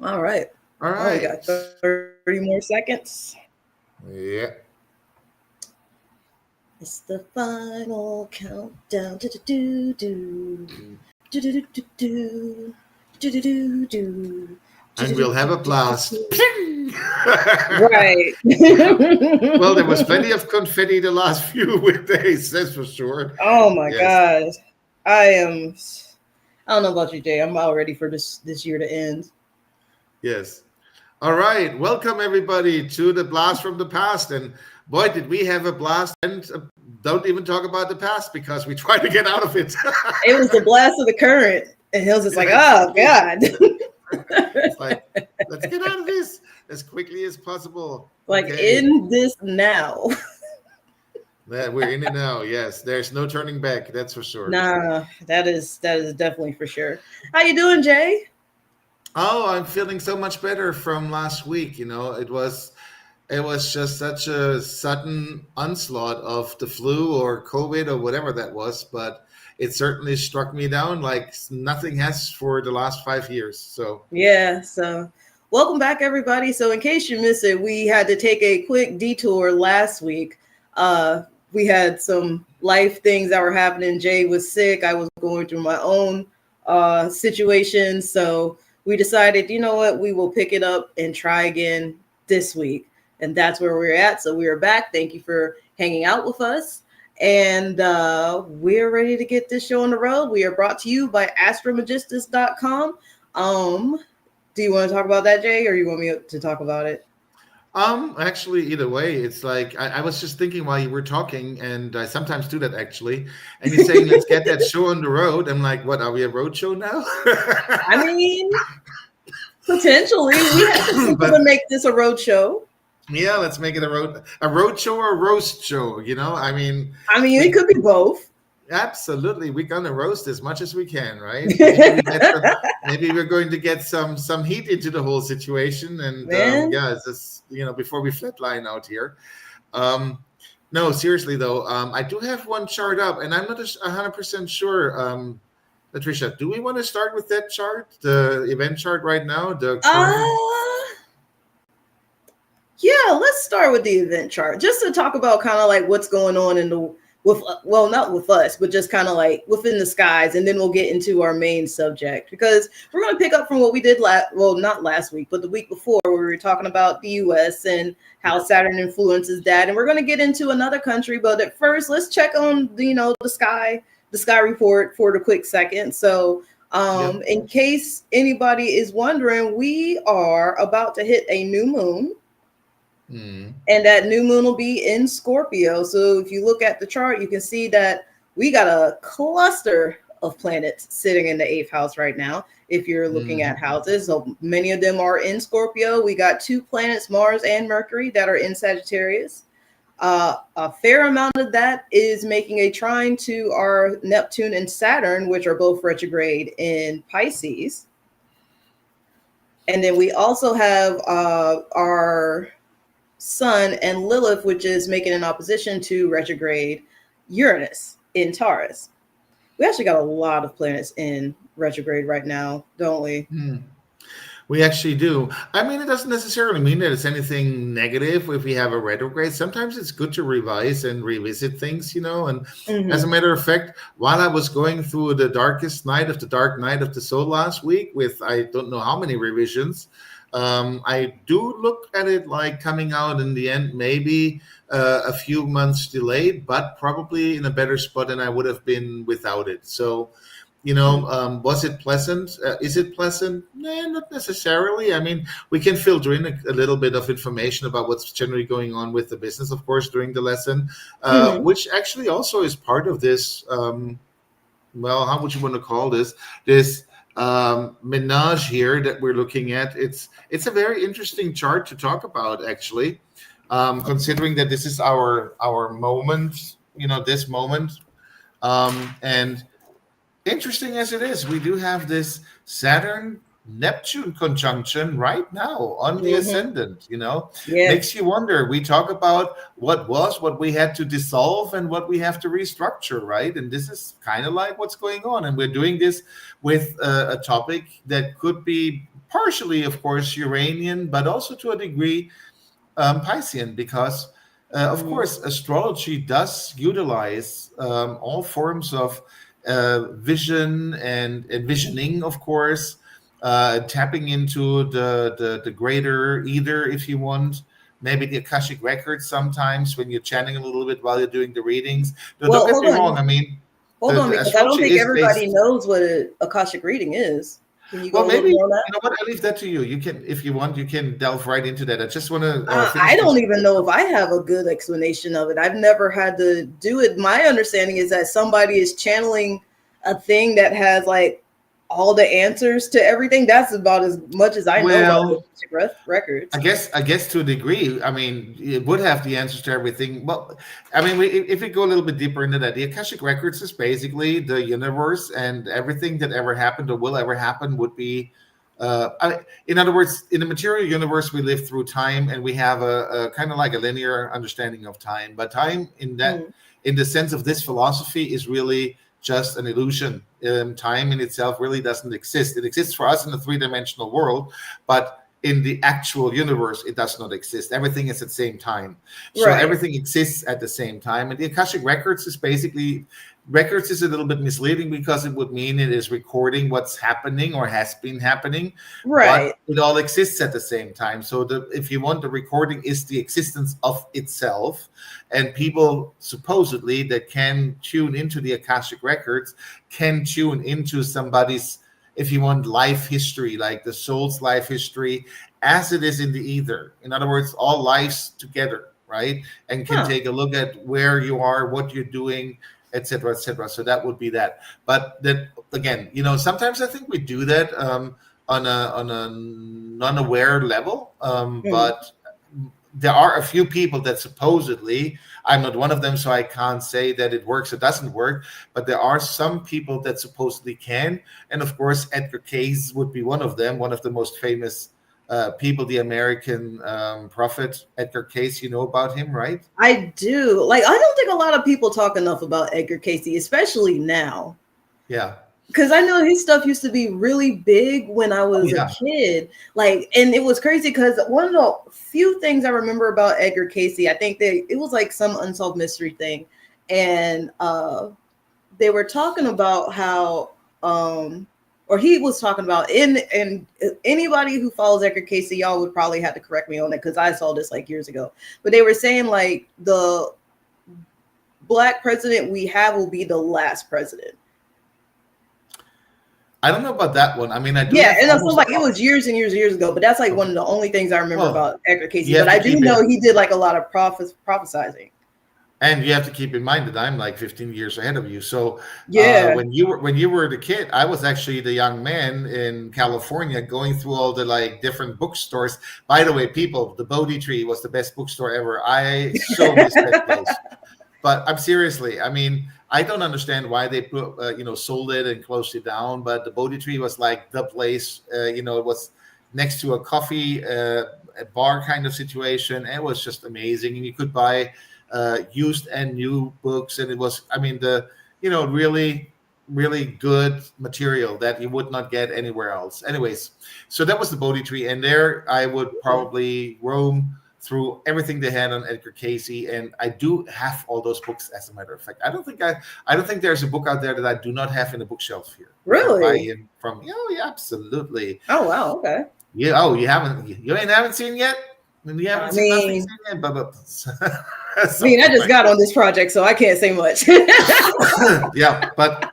All right. All Oh, we got right. 30 more seconds. Yeah. It's the final countdown. Do-do-do-do. Do-do-do-do-do. Do-do-do-do. And we'll have a blast. Right. Well, there was plenty of confetti the last few days, that's for sure. Oh my Yes. gosh. I don't know about you, Jay. I'm about ready for this year to end. Yes. All right. Welcome, everybody, to the blast from the past. And boy, did we have a blast. And don't even talk about the past because we tried to get out of it. It was the blast of the current. And Hills is like, Yeah, oh God. it's like, let's get out of this as quickly as possible. Like Okay. in this now. That we're in it now. Yes. There's no turning back. That's for sure. Nah, that is definitely for sure. How you doing, Jay? Oh, I'm feeling so much better from last week. It was just such a sudden onslaught of the flu or COVID or whatever that was, but it certainly struck me down like nothing has for the last 5 years. So Yeah, so welcome back everybody. So in case you missed it, we had to take a quick detour last week. We had some life things that were happening. Jay was sick. I was going through my own situation. So we decided, you know what, we will pick it up and try again this week. And that's where we're at. So we are back. Thank you for hanging out with us. And we're ready to get this show on the road. We are brought to you by astromagistus.com. Do you want to talk about that, Jay, or you want me to talk about it? actually, either way, it's like I was just thinking while you were talking, and I sometimes do that actually. And you're saying, let's get that show on the road. I'm like, what, are we a road show now? I mean, potentially. We have to make this a road show. Yeah, let's make it a road show or a roast show. I mean, it could be both. Absolutely, we're gonna roast as much as we can, right? Maybe we're going to get some heat into the whole situation, and it's just before we flatline out here. No, seriously though, I do have one chart up, and I'm not 100% sure. Latricia, do we want to start with that chart, the event chart right now? Yeah, let's start with the event chart, just to talk about kind of like what's going on not with us, but just kind of like within the skies, and then we'll get into our main subject, because we're going to pick up from what we did not last week, but the week before, where we were talking about the US and how Saturn influences that, and we're going to get into another country. But at first, let's check on the sky report for the quick second. So in case anybody is wondering, we are about to hit a new moon. And that new moon will be in Scorpio. So if you look at the chart, you can see that we got a cluster of planets sitting in the 8th house right now. If you're looking at houses, so many of them are in Scorpio. We got 2 planets, Mars and Mercury, that are in Sagittarius. A fair amount of that is making a trine to our Neptune and Saturn, which are both retrograde in Pisces. And then we also have our Sun and Lilith, which is making an opposition to retrograde Uranus in Taurus. We actually got a lot of planets in retrograde right now, don't we? We actually do. I mean, it doesn't necessarily mean that it's anything negative if we have a retrograde. Sometimes it's good to revise and revisit things, and as a matter of fact, while I was going through the darkest night of the dark night of the soul last week with I don't know how many revisions, I do look at it like coming out in the end, maybe a few months delayed, but probably in a better spot than I would have been without it. So, was it pleasant? Is it pleasant? Nah, not necessarily. I mean, we can filter in a little bit of information about what's generally going on with the business, of course, during the lesson, which actually also is part of this. How would you want to call this? This menage here that we're looking at. It's a very interesting chart to talk about, actually, considering that this is our moment, this moment, and interesting as it is, we do have this Saturn Neptune conjunction right now on the Hmm. ascendant, you know, Yeah. makes you wonder. We talk about what was, what we had to dissolve, and what we have to restructure, right? And this is kind of like what's going on. And we're doing this with a topic that could be partially, of course, Uranian, but also to a degree Piscean, because, of Hmm. course, astrology does utilize all forms of vision and envisioning, of course, tapping into the greater either, if you want. Maybe the Akashic records sometimes when you're chanting a little bit while you're doing the readings. No, don't Well, get me wrong. I mean, hold on, the because I don't astrology think is everybody based. knows what a Akashic reading is. Can you Well, go a little maybe, more on you that? know what? I leave that to you. You can, if you want, you can delve right into that. I just want to finish I this. don't even know if I have a good explanation of it. I've never had to do it. My understanding is that somebody is channeling a thing that has like all the answers to everything. That's about as much as I know about the Well, Akashic records. I guess to a degree, I mean, it would have the answers to everything. Well, I mean, if we go a little bit deeper into that, the Akashic records is basically the universe, and everything that ever happened or will ever happen would be. In other words, in the material universe, we live through time, and we have a kind of like a linear understanding of time. But time, Mm, in the sense of this philosophy, is really just an illusion. Time in itself really doesn't exist. It exists for us in the three-dimensional world, but in the actual universe, it does not exist. Everything is at the same time. So right. everything exists at the same time. And the Akashic Records is basically, records is a little bit misleading because it would mean it is recording what's happening or has been happening, Right. but it all exists at the same time. So if you want, the recording is the existence of itself. And people supposedly that can tune into the Akashic Records can tune into somebody's, if you want, life history, like the soul's life history, as it is in the ether. In other words, all lives together, right? And can Huh. take a look at where you are, what you're doing, etc., etc. So that would be that. But then again, you know, sometimes I think we do that on a non-aware level, Mm. but there are a few people that supposedly, I'm not one of them, so I can't say that it works or doesn't work, but there are some people that supposedly can. And of course, Edgar Cayce would be one of them, one of the most famous people, the American prophet, Edgar Cayce. You know about him, right? I do. Like, I don't think a lot of people talk enough about Edgar Casey, especially now. Yeah. Because I know his stuff used to be really big when I Oh, was a yeah. kid. Like, and it was crazy because one of the few things I remember about Edgar Casey, I think that it was like some unsolved mystery thing. And they were talking about how or he was talking about and anybody who follows Edgar Casey, y'all would probably have to correct me on it because I saw this like years ago. But they were saying like the black president we have will be the last president. I don't know about that one. I mean, I do Yeah, have and so almost like it was years and years and years ago, but that's like one okay. of the only things I remember Well, about Edgar Casey. you But have to I do keep know in he did like a lot of prophesizing. And you have to keep in mind that I'm like 15 years ahead of you. So Yeah. when you were the kid, I was actually the young man in California going through all the like different bookstores. By the way, people, the Bodhi Tree was the best bookstore ever. I so miss that place. But I'm seriously, I mean, I don't understand why they put, sold it and closed it down. But the Bodhi Tree was like the place. It was next to a coffee, a bar kind of situation. It was just amazing, and you could buy used and new books, and it was, I mean, really, really good material that you would not get anywhere else. Anyways, so that was the Bodhi Tree, and there I would probably roam through everything they had on Edgar Casey, and I do have all those books. As a matter of fact, I don't think there's a book out there that I do not have in the bookshelf here. You could buy Really? in from, yeah, absolutely. Oh wow, okay. Yeah. Oh, you haven't seen yet. You haven't I seen nothing mean, seen yet, but I something just like got that. on this project, so I can't say much. Yeah, but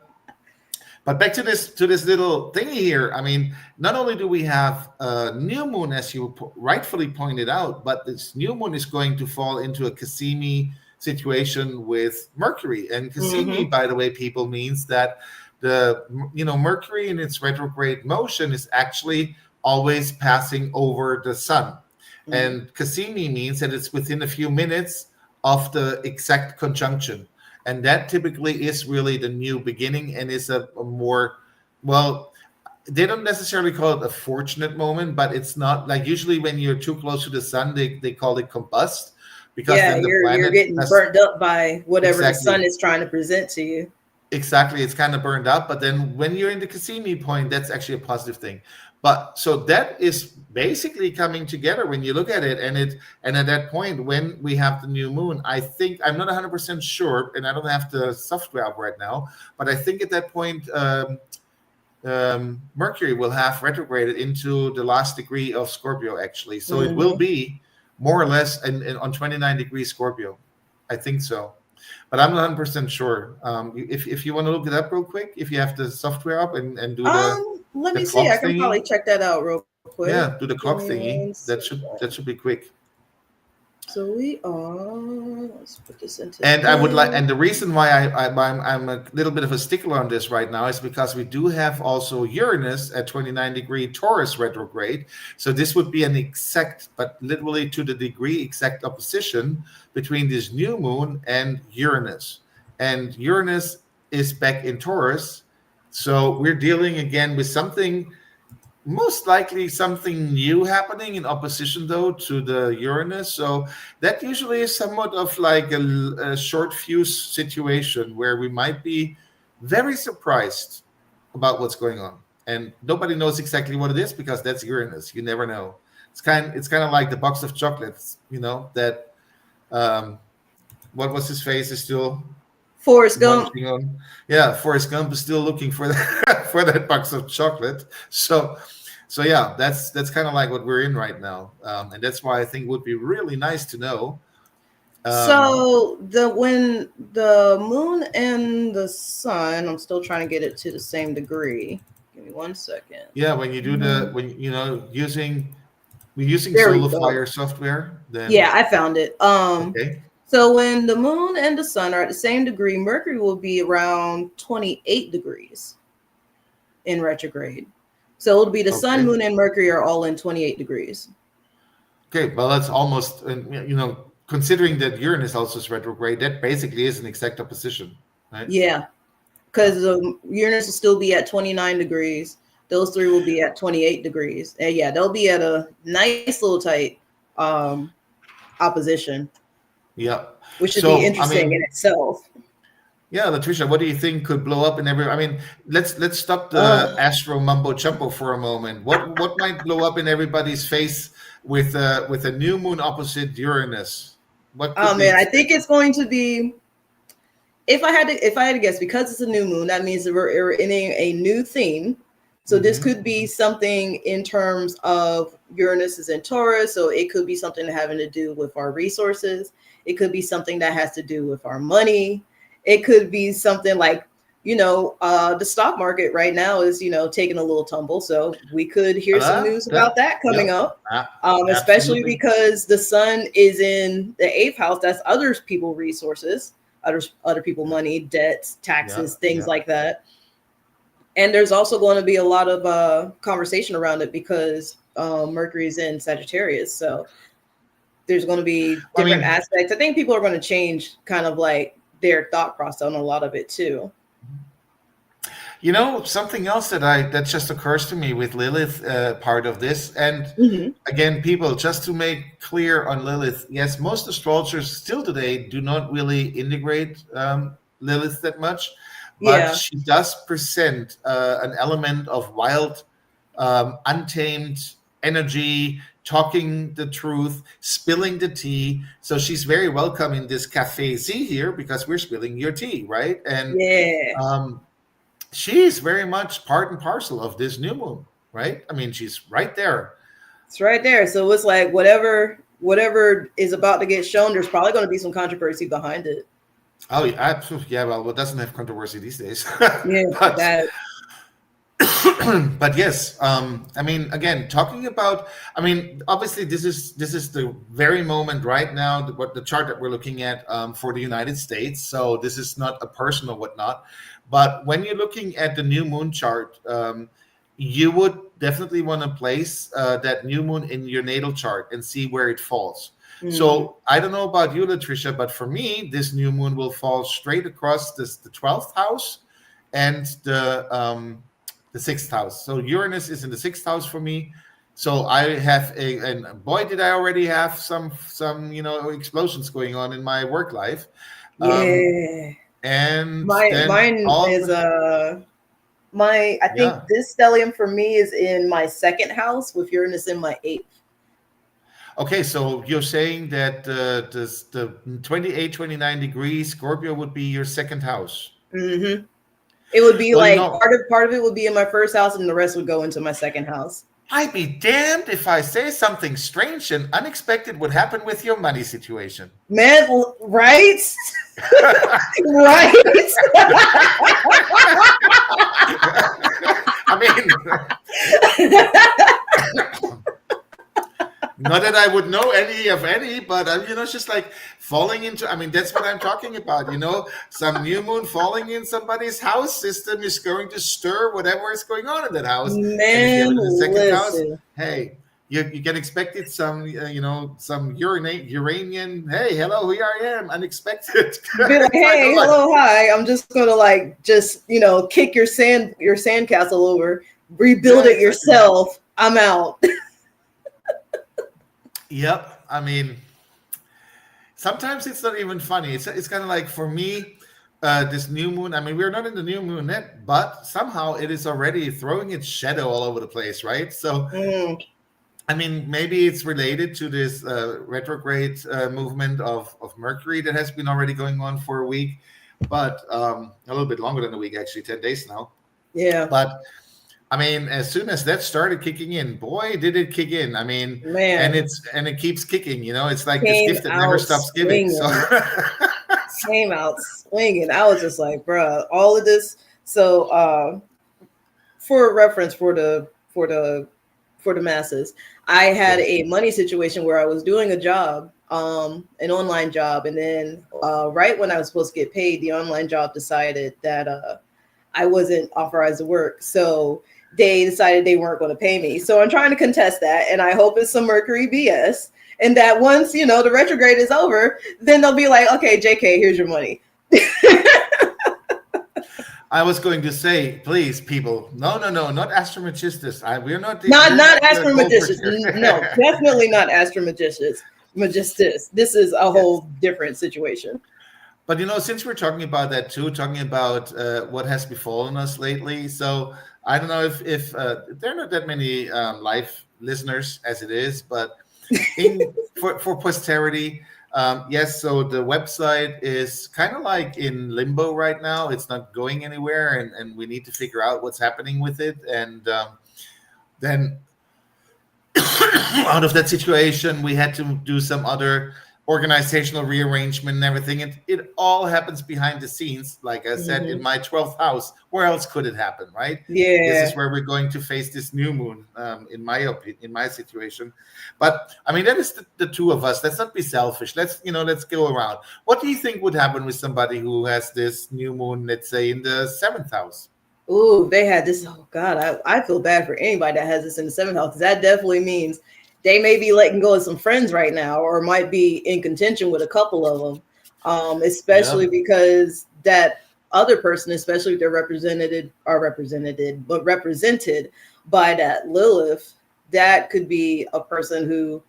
back to this little thingy here. I mean, not only do we have a new moon, as you rightfully pointed out, but this new moon is going to fall into a Cassini situation with Mercury. And Cassini, Hmm. by the way, people, means that Mercury in its retrograde motion is actually always passing over the sun. Hmm. And Cassini means that it's within a few minutes of the exact conjunction. And that typically is really the new beginning, and is a more, well, they don't necessarily call it a fortunate moment, but it's not like usually when you're too close to the sun, they call it combust because Yeah, then the you're planet getting has burnt up by whatever the sun exactly. is trying to present to you. Exactly, it's kind of burned up, but then when you're in the Cassini point, that's actually a positive thing. But so that is basically coming together when you look at it, and at that point when we have the new moon, I think I'm not 100% sure, and I don't have the software up right now, but I think at that point Mercury will have retrograded into the last degree of Scorpio actually, so it will Hmm. be more or less on 29 degrees Scorpio. I think so, but I'm not 100% sure. If you want to look it up real quick, if you have the software up and do Let the me see. clock I can thingy, probably check that out real quick. yeah, do the Give clock me thingy. one That should second. be quick. So we are. Let's put this into And I would like, King. and the reason why I'm a little bit of a stickler on this right now is because we do have also Uranus at 29-degree Taurus retrograde. So this would be an exact, but literally to the degree exact opposition between this new moon and Uranus. And Uranus is back in Taurus. So we're dealing again with something, most likely something new happening in opposition though to the Uranus. So that usually is somewhat of like a short fuse situation where we might be very surprised about what's going on, and nobody knows exactly what it is because that's Uranus. You never know. It's kind of like the box of chocolates, that um, what was his face is still Forrest Gump. munching on. Yeah, Forrest Gump is still looking for that for that box of chocolate. So yeah, that's kind of like what we're in right now, and that's why I think it would be really nice to know. Um, So the when the moon and the sun, I'm still trying to get it to the same degree. Give me one second. yeah, when you do Mhm. when we're using There we Solar go. Fire software, then Yeah, I found it. okay, So when the moon and the sun are at the same degree, Mercury will be around 28 degrees in retrograde. So it'll be the sun, okay, moon, and Mercury are all in 28 degrees. okay. Well, that's almost, and considering that Uranus also is retrograde, that basically is an exact opposition, right? Yeah, Uh, because Uranus will still be at 29 degrees. Those three will be at 28 degrees. And yeah, they'll be at a nice little tight um, opposition, yeah. which should be So I interesting in mean, itself. yeah, Latricia, what do you think could blow up in every? I mean, let's stop the Uh, Astro mumbo jumbo for a moment. What might blow up in everybody's face with a new moon opposite Uranus? What oh could we man, I expect? think it's going to be. If I had to guess, because it's a new moon, that means that we're in a new theme. So this Hmm. could be something in terms of Uranus is in Taurus, so it could be something having to do with our resources. It could be something that has to do with our money. It could be something like, the stock market right now is, taking a little tumble. So we could hear some news about that coming Yep, up, especially absolutely. because the sun is in the eighth house. That's other people resources, other people Yeah, money, debts, yeah, taxes, things yeah. like that. And there's also going to be a lot of conversation around it because Mercury's in Sagittarius. So there's going to be I different mean, aspects. I think people are going to change kind of like their thought process on a lot of it too. something else that just occurs to me with Lilith part of this, and Hmm. again, people, just to make clear on Lilith, yes, most astrologers still today do not really integrate Lilith that much, but Yeah, she does present an element of wild, untamed energy, talking the truth, spilling the tea. So she's very welcome in this cafe Z here because we're spilling your tea, right? And yeah, um, she's very much part and parcel of this new moon, right? I mean, she's right there. it's right there. So it's like whatever is about to get shown, there's probably going to be some controversy behind it. Oh yeah, yeah. Well, it doesn't have controversy these days, Yeah, but that. but yes. I mean, again, talking about. I mean, obviously, this is the very moment right now. What the chart that we're looking at for the United States. So this is not a personal whatnot, but when you're looking at the new moon chart, you would definitely want to place that new moon in your natal chart and see where it falls. Mhm. So I don't know about you, Latricia, but for me, this new moon will fall straight across the 12th house and the sixth house. So Uranus is in the sixth house for me. So I have and boy, did I already have some explosions going on in my work life. Um, Yeah. and then Mine all is my I think yeah. this stellium for me is in my second house with Uranus in my eighth. Okay, so you're saying that the 28, 29 degrees Scorpio would be your second house. Hmm. It would be Well, like part of it would be in my first house, and the rest would go into my second house. I'd be damned if I say something strange and unexpected would happen with your money situation. Man, right? Right? I mean, not that I would know any of any, but it's just like falling into. I mean, that's what I'm talking about. Some new moon falling in somebody's house system is going to stir whatever is going on in that house. And if you have Man, it in the second house, listen. hey, you can expect it some Uranian. Hey, hello, here I am, unexpected. Be like, Kind hey, of like, hello, hi. I'm just gonna kick your sandcastle over, rebuild yeah, it exactly. yourself. I'm out. Yep. I mean, sometimes it's not even funny. It's kind of like for me, this new moon. I mean, we're not in the new moon yet, but somehow it is already throwing its shadow all over the place, right? So, Mm, I mean, maybe it's related to this retrograde movement of Mercury that has been already going on for a week, but a little bit longer than a week, actually, 10 days now. yeah, But I mean, as soon as that started kicking in, boy, did it kick in. I mean, and man, it keeps kicking. It's like this came gift that never out stops giving. So swinging. Came out swinging. I was just like, bruh, all of this. So, for reference for the masses, I had sure. a money situation where I was doing a job, an online job, and then right when I was supposed to get paid, the online job decided that I wasn't authorized to work. So they decided they weren't going to pay me. So I'm trying to contest that, and I hope it's some Mercury BS. And that once the retrograde is over, then they'll be like, okay, JK, here's your money. I was going to say, please, people, no, no, no, not astromagistus. We're not we're Not not Goldberg astromagicians. here. No, definitely not astromagicians. Magistus. This is a Yes. whole different situation. But since we're talking about that too, talking about what has befallen us lately, so I don't know if there are not that many live listeners as it is, but in for posterity, yes. So the website is kind of like in limbo right now. It's not going anywhere, and we need to figure out what's happening with it. And then out of that situation, we had to do some other organizational rearrangement and everything. It all happens behind the scenes, like I said, in Hmm. my 12th house. Where else could it happen, right? This is Yeah. where we're going to face this new moon, in my opinion, in my situation. But I mean, that is the two of us. Let's not be selfish. Let's go around. What do you think would happen with somebody who has this new moon, let's say, in the seventh house? Ooh, they had this. Oh God, I feel bad for anybody that has this in the seventh house, because that definitely means they may be letting go of some friends right now, or might be in contention with a couple of them. Especially Yep. because that other person, especially if they're represented by that Lilith, that could be a person who,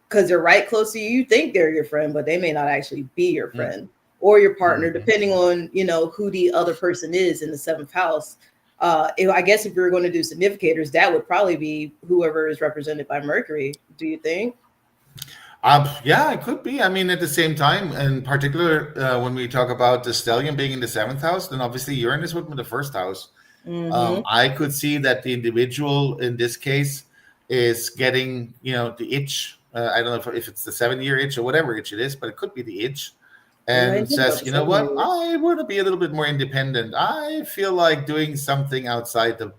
because they're right close to you, you think they're your friend, but they may not actually be your friend or your partner, Mm-hmm. depending on who the other person is in the seventh house. I guess if we were going to do significators, that would probably be whoever is represented by Mercury. Do you think? Yeah, it could be. I mean, at the same time, in particular, when we talk about the stellium being in the seventh house, then obviously Uranus would be the first house. Mm-hmm. I could see that the individual in this case is getting, the itch. I don't know if it's the 7 year itch or whatever itch it is, but it could be the itch, Yeah, I and didn't think about says, the you know seven what, years. I want to be a little bit more independent. I feel like doing something outside the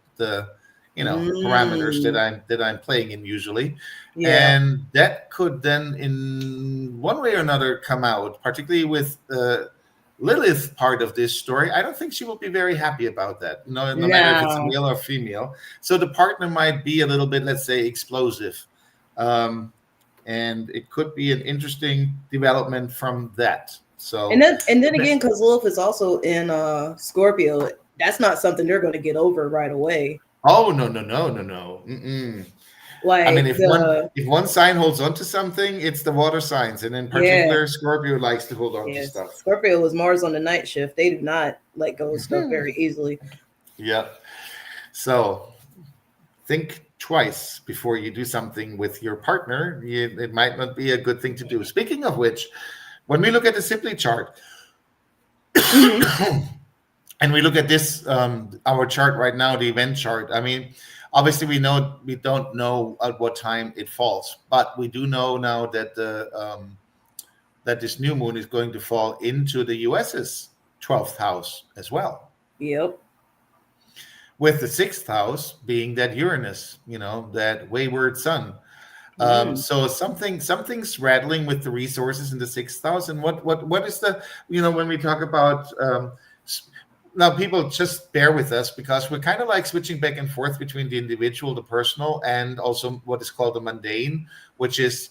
parameters that Mm, I'm playing in usually, yeah. and that could then, in one way or another, come out, particularly with Lilith part of this story. I don't think she will be very happy about that, no matter if it's No. male or female. So the partner might be a little bit, let's say, explosive. Um, and it could be an interesting development from that. And So, then again, because Lilith is also in Scorpio. that's not something they're going to get over right away. Oh, no, no, no, no, no. Mm-mm. I mean, Like the if one sign holds on to something, it's the water signs, and in yeah, particular, Scorpio likes to hold on to yes. stuff. Scorpio was Mars on the night shift. They do not let go of stuff Mhm. very easily. Yeah. So think twice before you do something with your partner. It might not be a good thing to do. Speaking of which, when we look at the Simply chart, Hmm. and we look at this our chart right now, the event chart. I mean, obviously we don't know at what time it falls, but we do know now that the that this new moon is going to fall into the US's 12th house as well, Yep. with the sixth house being that Uranus, that wayward sun. Mm. So something's rattling with the resources in the sixth house. And what is the when we talk about s- now, people just bear with us because we're kind of like switching back and forth between the individual, the personal, and also what is called the mundane, which is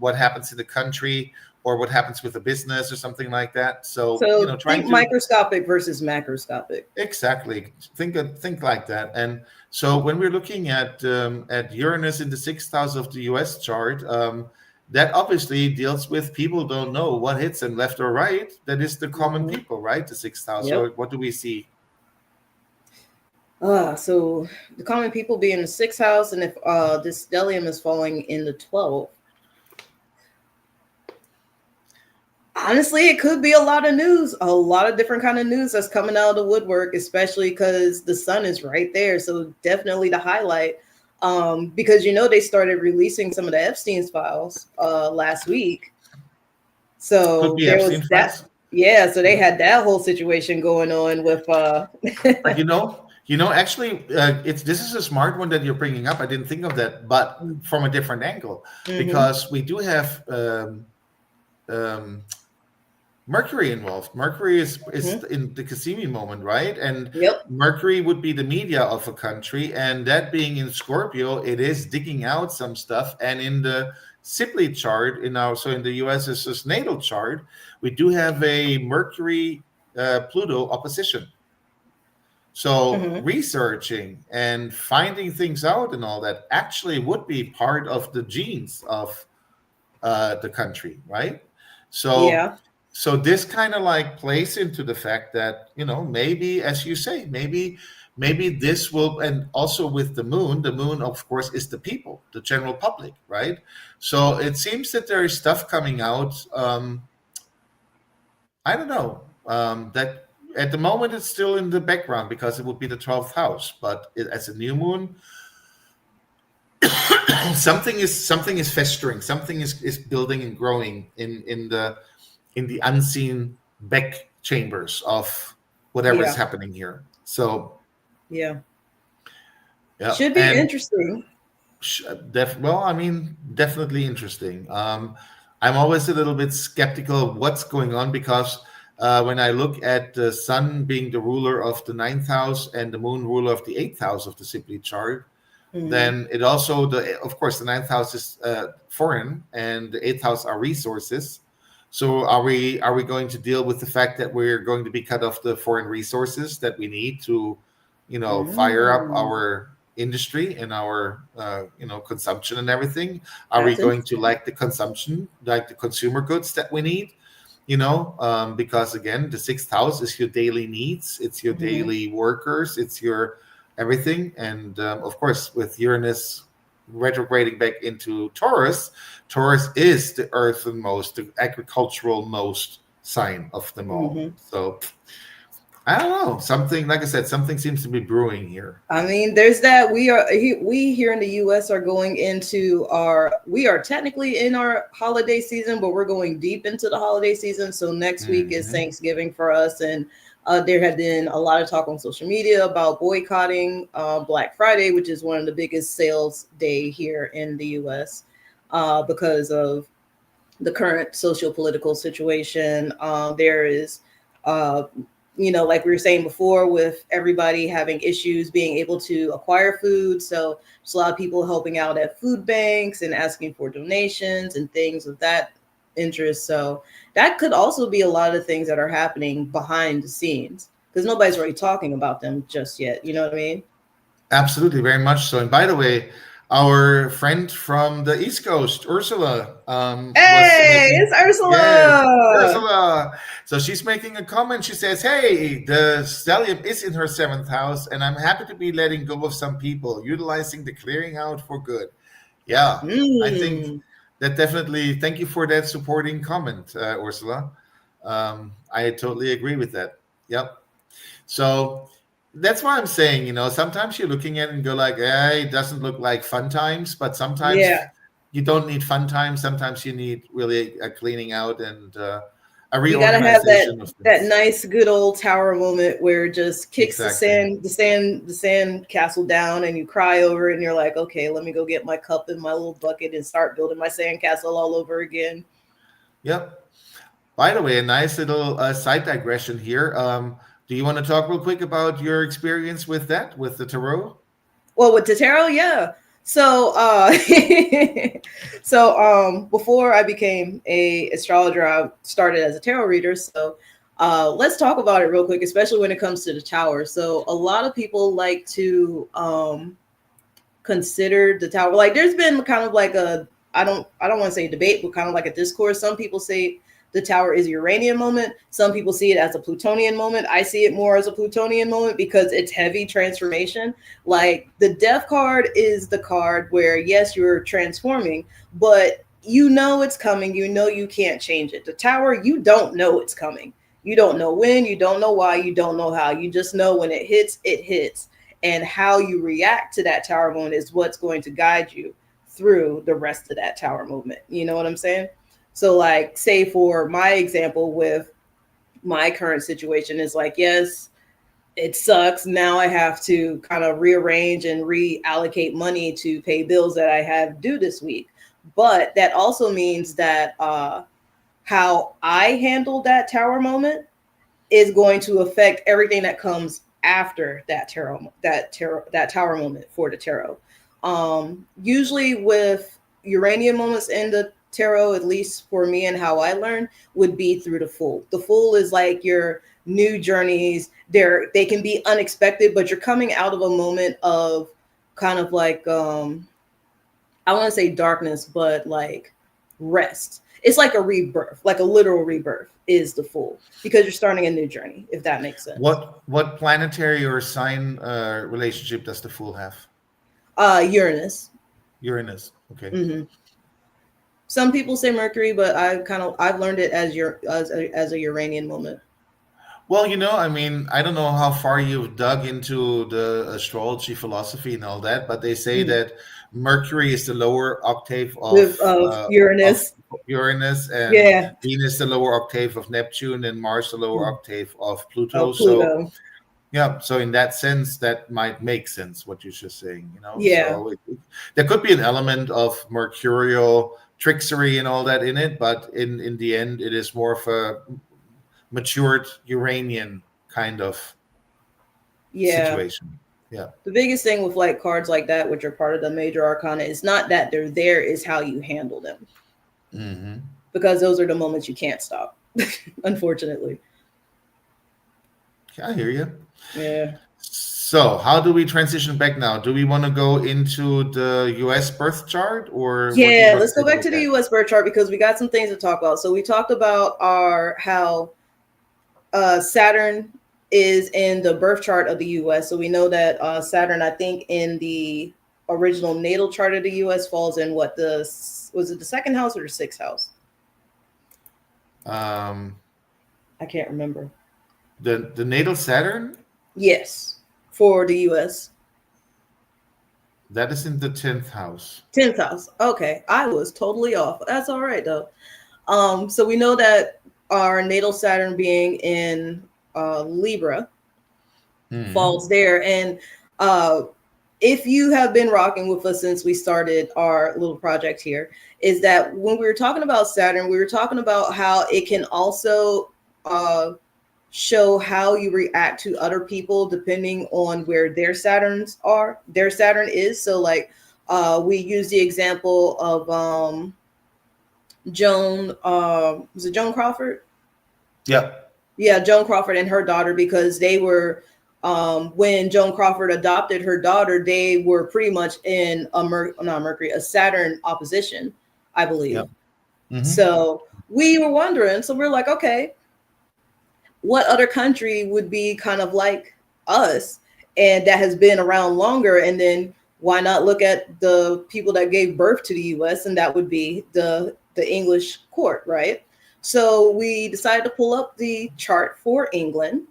what happens in the country or what happens with a business or something like that. So So trying think to microscopic versus macroscopic. exactly think like that. And so when we're looking at Uranus in the sixth house of the US chart, that obviously deals with people don't know what hits them left or right. That is the common Hmm. people, right? The sixth house. So Yep. what do we see? So the common people be in the sixth house, and if this stellium is falling in the 12th, honestly, it could be a lot of news, a lot of different kind of news that's coming out of the woodwork, especially because the sun is right there. So definitely the highlight, because they started releasing some of the Epstein's files last week. Could So be there Epstein was that. files. Yeah, so they Mhm. had that whole situation going on with But actually, it's this is a smart one that you're bringing up. I didn't think of that, but from a different angle, hmm. because we do have um, Mercury involved. Mercury is Hmm. in the Cassini moment, right? And Yep. Mercury would be the media of a country, and that being in Scorpio, it is digging out some stuff. And in the Sibley chart, in the US's natal chart, we do have a Mercury Pluto opposition. So Hmm. researching and finding things out and all that actually would be part of the genes of the country, right? So, Yeah. so this kind of like plays into the fact that maybe, as you say, maybe this will, and also with the moon, of course, is the people, the general public, right? So it seems that there is stuff coming out. I don't know that. At the moment, it's still in the background because it would be the 12th house. But as a new moon, something is festering, something is building and growing in the unseen back chambers of whatever is Yeah. happening here. So Yeah. yeah, Should be and interesting. well, I mean, definitely interesting. I'm always a little bit skeptical of what's going on because when I look at the sun being the ruler of the ninth house and the moon ruler of the eighth house of the Sibley chart, Hmm. then it also of course the ninth house is foreign and the eighth house are resources. So are we going to deal with the fact that we're going to be cut off the foreign resources that we need to fire up Mm. our industry and our consumption and everything? Are we That's going to interesting. like the consumption, like the consumer goods that we need? Because again, the sixth house is your daily needs, it's your Hmm. daily workers, it's your everything. And of course, with Uranus retrograding back into Taurus, Taurus is the earthenmost, the agricultural most sign of them all. Hmm. So I don't know. Something, like I said, something seems to be brewing here. I mean, there's that. We here in the U.S. are going into we are technically in our holiday season, but we're going deep into the holiday season. So next week is Hmm. Thanksgiving for us, and there had been a lot of talk on social media about boycotting Black Friday, which is one of the biggest sales day here in the U.S. Because of the current social political situation. There is, uh, like we were saying before, with everybody having issues being able to acquire food. So there's a lot of people helping out at food banks and asking for donations and things of that interest. So that could also be a lot of things that are happening behind the scenes. because nobody's really talking about them just yet. You know what I mean? Absolutely, very much so. And by the way, our friend from the East Coast, Ursula, was Hey, making, it's yes, Ursula. Ursula. So she's making a comment. She says, "Hey, the stellium is in her seventh house, and I'm happy to be letting go of some people, utilizing the clearing out for good." Yeah, I think Mm. that definitely. Thank you for that supporting comment, Ursula. I totally agree with that. Yep. So that's why I'm saying, sometimes you're looking at it and go like, it doesn't look like fun times, but sometimes Yeah. you don't need fun times. Sometimes you need really a cleaning out and a You gotta have reorganization of that things. nice good old tower moment where it just kicks Exactly. the sand castle down and you cry over it and you're like, okay, let me go get my cup and my little bucket and start building my sand castle all over again. Yep. By the way, a nice little side digression here. Do you want to talk real quick about your experience with that, with the tarot? Well, with the tarot, yeah. So before I became a astrologer, I started as a tarot reader. So let's talk about it real quick, especially when it comes to the tower. So a lot of people like to consider the tower. Like there's been kind of like a I don't want to say debate, but kind of like a discourse. Some people say the tower is a Uranian moment. Some people see it as a Plutonian moment. I see it more as a Plutonian moment because it's heavy transformation. Like the death card is the card where yes, you're transforming, but you know it's coming. You know you can't change it. The tower, you don't know it's coming. You don't know when, you don't know why, you don't know how. You just know when it hits, it hits, and how you react to that tower moment is what's going to guide you through the rest of that tower movement. You know what I'm saying? So, like, say for my example with my current situation is like, yes, it sucks. Now I have to kind of rearrange and reallocate money to pay bills that I have due this week. But that also means that how I handle that tower moment is going to affect everything that comes after that tower moment for the tarot. Usually with Uranian moments in the tarot, at least for me and how I learn, would be through the Fool. The Fool is like your new journeys. They can be unexpected, but you're coming out of a moment of kind of like I want to say darkness, but like rest. It's like a rebirth, like a literal rebirth is the Fool because you're starting a new journey, if that makes sense. What planetary or sign relationship does the Fool have? Uranus. Uranus. Okay. Hmm. Some people say Mercury, but I've learned it as as a Uranian moment. Well, I mean, I don't know how far you've dug into the astrology philosophy and all that, but they say Mm. that Mercury is the lower octave With of of Uranus, Uranus, and yeah, Venus the lower octave of Neptune, and Mars the lower mm, octave of Pluto. of So Pluto, yeah, so in that sense, that might make sense what you're just saying. yeah, So there could be an element of mercurial trickery and all that in it, but in the end, it is more of a matured Uranian kind of yeah. situation. Yeah. The biggest thing with like cards like that, which are part of the major arcana, is not that they're there, is how you handle them. Hmm. Because those are the moments you can't stop, unfortunately. I hear you. Yeah. So, how do we transition back now? Do we want to go into the US birth chart, or what do you Yeah, want let's to go take a back to look the at? US birth chart because we got some things to talk about. So we talked about our how Saturn is in the birth chart of the US. So we know that Saturn, I think, in the original natal chart of the US falls in what the was it the second house or the sixth house? Um, I can't remember. the natal Saturn, Yes, for the US. that is in the 10th house. 10th house. Okay, I was totally off. That's all right though. So we know that our natal Saturn being in Libra Hmm. falls there. And uh, if you have been rocking with us since we started our little project here, is that when we were talking about Saturn, we were talking about how it can also show how you react to other people depending on where their Saturn is. So, like, we use the example of Joan, was it Joan Crawford? Yeah. Yeah, Joan Crawford and her daughter, because they were when Joan Crawford adopted her daughter, they were pretty much in not Mercury, a Saturn opposition, I believe. Yep. Hmm. So we were wondering, so we're like, okay, what other country would be kind of like us and that has been around longer? And then why not look at the people that gave birth to the US, and that would be the English court, right? So we decided to pull up the chart for England,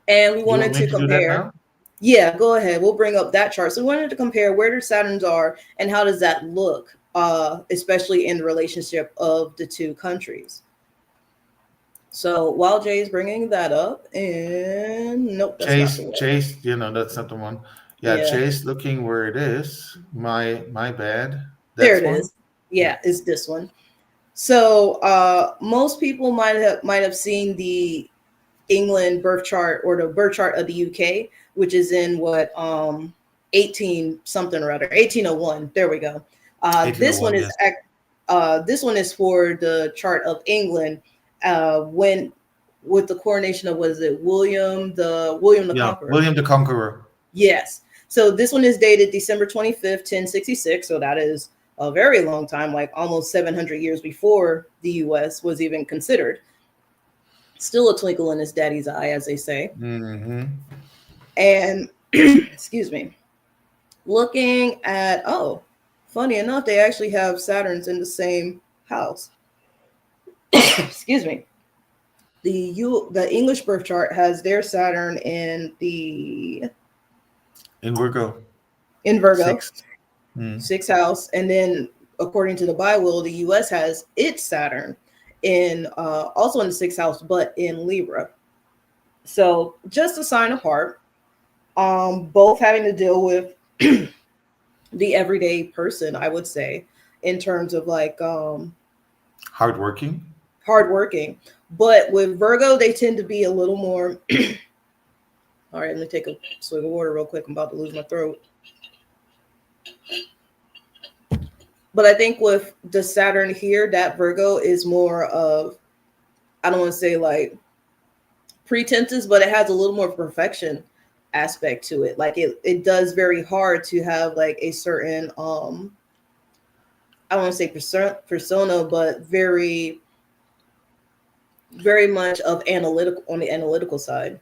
and we You wanted want me to to do that compare. now? Yeah, go ahead. We'll bring up that chart. So we wanted to compare where the Saturns are and how does that look, especially in the relationship of the two countries. So while Jay's bringing that up, and nope, that's not the Chase, one. Chase, that's not the one. Yeah, Yeah, Chase, looking where it is. My bad. there it That's one. is. Yeah. Yeah, it's this one. So most people might have seen the England birth chart or the birth chart of the UK, which is in what 18 something or other, 1801. There we go. This one 1801, is yes. this one is for the chart of England, when with the coronation of, what is it, William the Yeah, Conqueror. William the Conqueror. Yes. So this one is dated December 25th, 1066. So that is a very long time, like almost 700 years before the US was even considered. Still a twinkle in his daddy's eye, as they say. Hmm. And excuse me, looking at, oh, funny enough, they actually have Saturns in the same house. Excuse me. The English birth chart has their Saturn In Virgo, in Virgo, 6. Mm. sixth house, and then according to the Bible, the U.S. has its Saturn in also in the sixth house, but in Libra. So just a sign apart. Both having to deal with the everyday person, I would say, in terms of like Hardworking. hardworking. But with Virgo, they tend to be a little more. All right, let me take a swig of water real quick. I'm about to lose my throat. But I think with the Saturn here, that Virgo is more of, I don't want to say like pretenses, but it has a little more perfection aspect to it. Like it does very hard to have like a certain I don't want to say persona, but very much of analytical on the analytical side.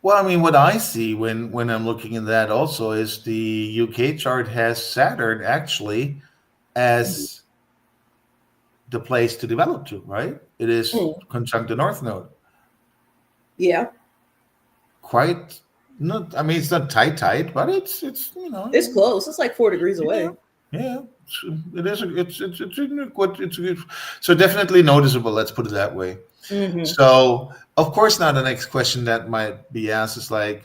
Well, I mean, what I see when I'm looking at that also is the UK chart has Saturn actually as the place to develop to, right? It is Mm, conjunct the North Node. yeah, Quite not. I mean, it's not tight, but it's it's close. It's like 4 degrees yeah, away. yeah. It is. It's a good. It's a good. So definitely noticeable. Let's put it that way. Hmm. So of course, now the next question that might be asked is like,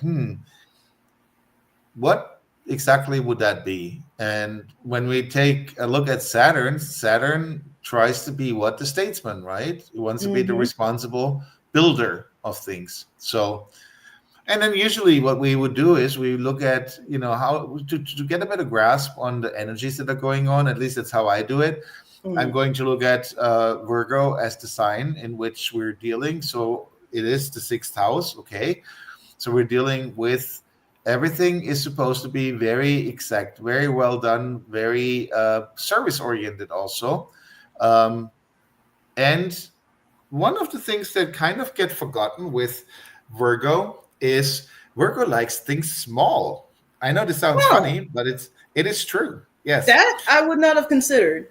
what exactly would that be? And when we take a look at Saturn, Saturn tries to be what? The statesman, right? He wants to be the Hmm. responsible builder of things. So, and then usually what we would do is we look at, how to get a better grasp on the energies that are going on. At least that's how I do it. I'm Hmm. going to look at Virgo as the sign in which we're dealing. So it is the sixth house. Okay. So we're dealing with everything is supposed to be very exact, very well done, very service oriented also. Um, and one of the things that kind of get forgotten with Virgo is Virgo likes things small. I know this sounds Oh, funny, but it is true. Yes. that I would not have considered.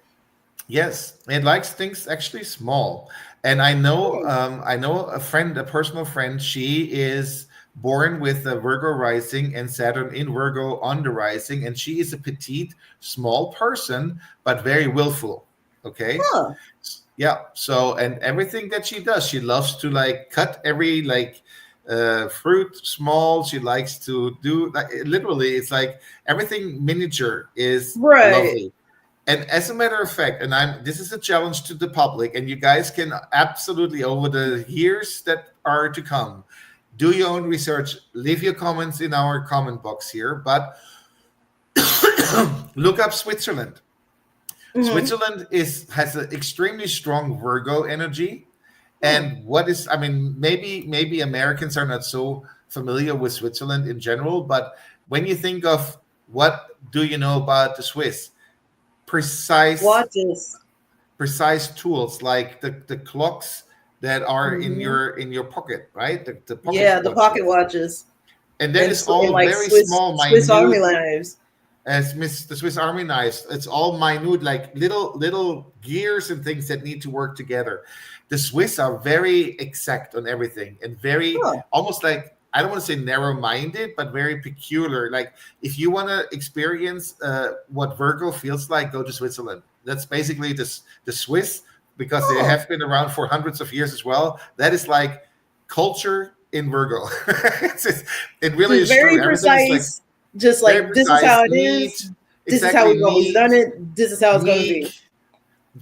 Yes, it likes things actually small. And Hmm. I know a friend, a personal friend. She is born with a Virgo rising and Saturn in Virgo on the rising, and she is a petite, small person, but very willful. Okay, Huh. yeah. So, and everything that she does, she loves to like cut every like fruit small. She likes to do like literally. It's like everything miniature is Right. lovely. And as a matter of fact, and I'm this is a challenge to the public, and you guys can absolutely over the years that are to come, do your own research, leave your comments in our comment box here, but look up Switzerland. Hmm. Switzerland is has an extremely strong Virgo energy, Hmm. And what is, I mean, maybe Americans are not so familiar with Switzerland in general, but when you think of what do you know about the Swiss, precise Watches. precise tools like the clocks that are Hmm. in your pocket, right? The pocket Yeah, the pocket watches. watches And that and is and all like very small, Swiss Army minute, knives. as Miss the Swiss Army knives. It's all minute, like little gears and things that need to work together. The Swiss are very exact on everything and very Huh. almost like, I don't want to say narrow-minded, but very peculiar. Like if you want to experience what Virgo feels like, go to Switzerland. That's basically the Swiss, because they Huh. have been around for hundreds of years as well. That is like culture in Virgo. It really Just is true. very Everything is like precise. Just very like this is precise, how it neat, is. This is how exactly we've always neat, done it. This is how it's going to be. meek,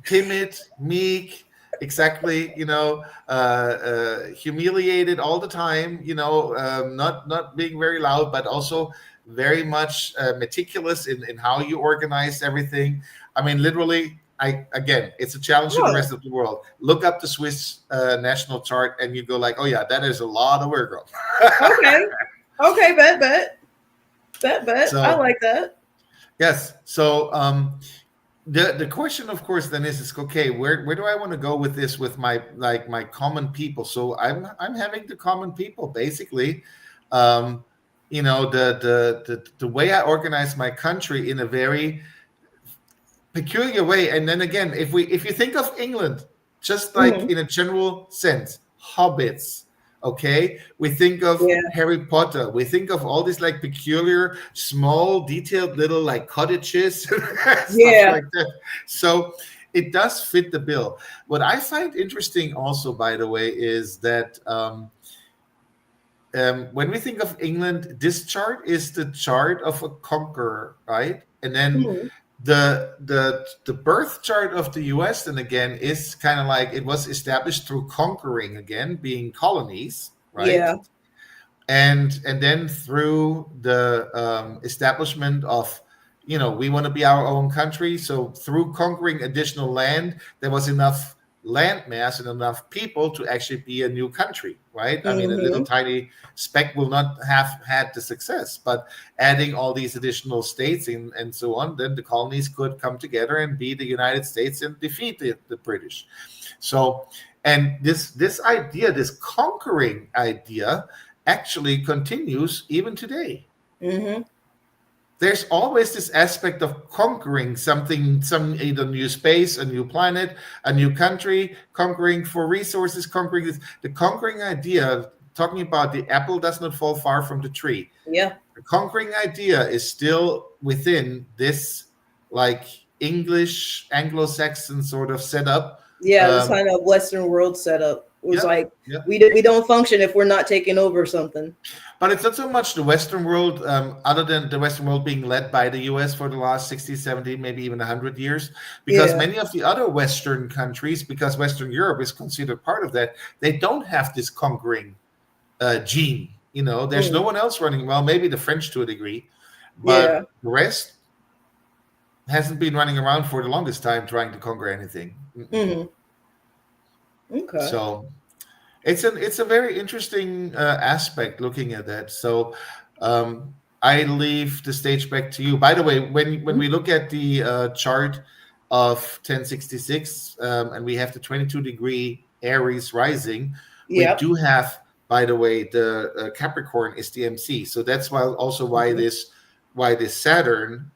timid, meek, exactly, humiliated all the time, not being very loud, but also very much meticulous in how you organize everything. I mean, literally, again, it's a challenge to the Huh. rest of the world. Look up the Swiss national chart, and you go like, oh yeah, that is a lot of Virgo. Okay. Okay. Bet. I So like that. yes, so the question of course then is okay, where do I want to go with this, with my common people? So I'm having the common people basically, um the way I organize my country in a very peculiar way. And then again, if you think of England, just like Hmm. in a general sense, hobbits, okay, we think of Yeah. Harry Potter, we think of all these like peculiar, small, detailed little like cottages, stuff Yeah. like that. So it does fit the bill. What I find interesting also, by the way, is that when we think of England, this chart is the chart of a conqueror, right? And then Hmm. the birth chart of the US then again is kind of like it was established through conquering, again being colonies, right? Yeah. And then through the establishment of, we want to be our own country, so through conquering additional land, there was enough land mass and enough people to actually be a new country, right? I mean, a little Hmm. tiny speck will not have had the success, but adding all these additional states and so on, then the colonies could come together and be the United States and defeat the British. So, and this idea, this conquering idea, actually continues even today. Hmm. There's always this aspect of conquering something, some either new space, a new planet, a new country, conquering for resources, conquering this. The conquering idea, talking about the apple does not fall far from the tree. Yeah. The conquering idea is still within this like English Anglo-Saxon sort of setup. Yeah. This Um, kind of Western world setup was yep, like yep. we don't function if we're not taking over something. But it's not so much the Western world, other than the Western world being led by the US for the last 60, 70, maybe even 100 years. Because Yeah. many of the other Western countries, because Western Europe is considered part of that, they don't have this conquering gene. There's no Mm. one else running. Well, maybe the French to a degree, Yeah. but the rest hasn't been running around for the longest time trying to conquer anything. Mm-mm. Hmm. Okay. So it's a very interesting aspect looking at that. So I leave the stage back to you. By the way, when we look at the chart of 1066, and we have the 22-degree Aries rising, we Yep. do have, by the way, the Capricorn is the MC. So that's why also Hmm. why this Saturn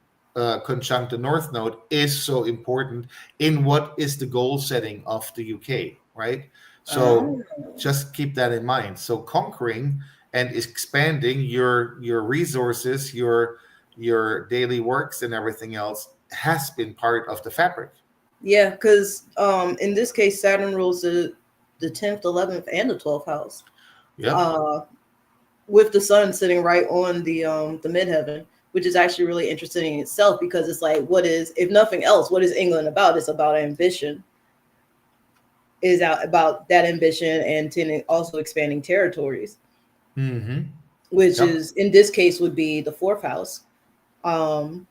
conjunct the North Node is so important in what is the goal setting of the UK, right? So Oh. just keep that in mind. So conquering and expanding your resources, your daily works and everything else has been part of the fabric. Yeah, because in this case, Saturn rules the 10th, 11th, and the 12th house. Yep. Uh, with the sun sitting right on the midheaven, which is actually really interesting in itself because it's like, what is, if nothing else, what is England about? It's about ambition. Is out about that ambition and also expanding territories, Mm-hmm. which Yep. is in this case would be the fourth house. Um,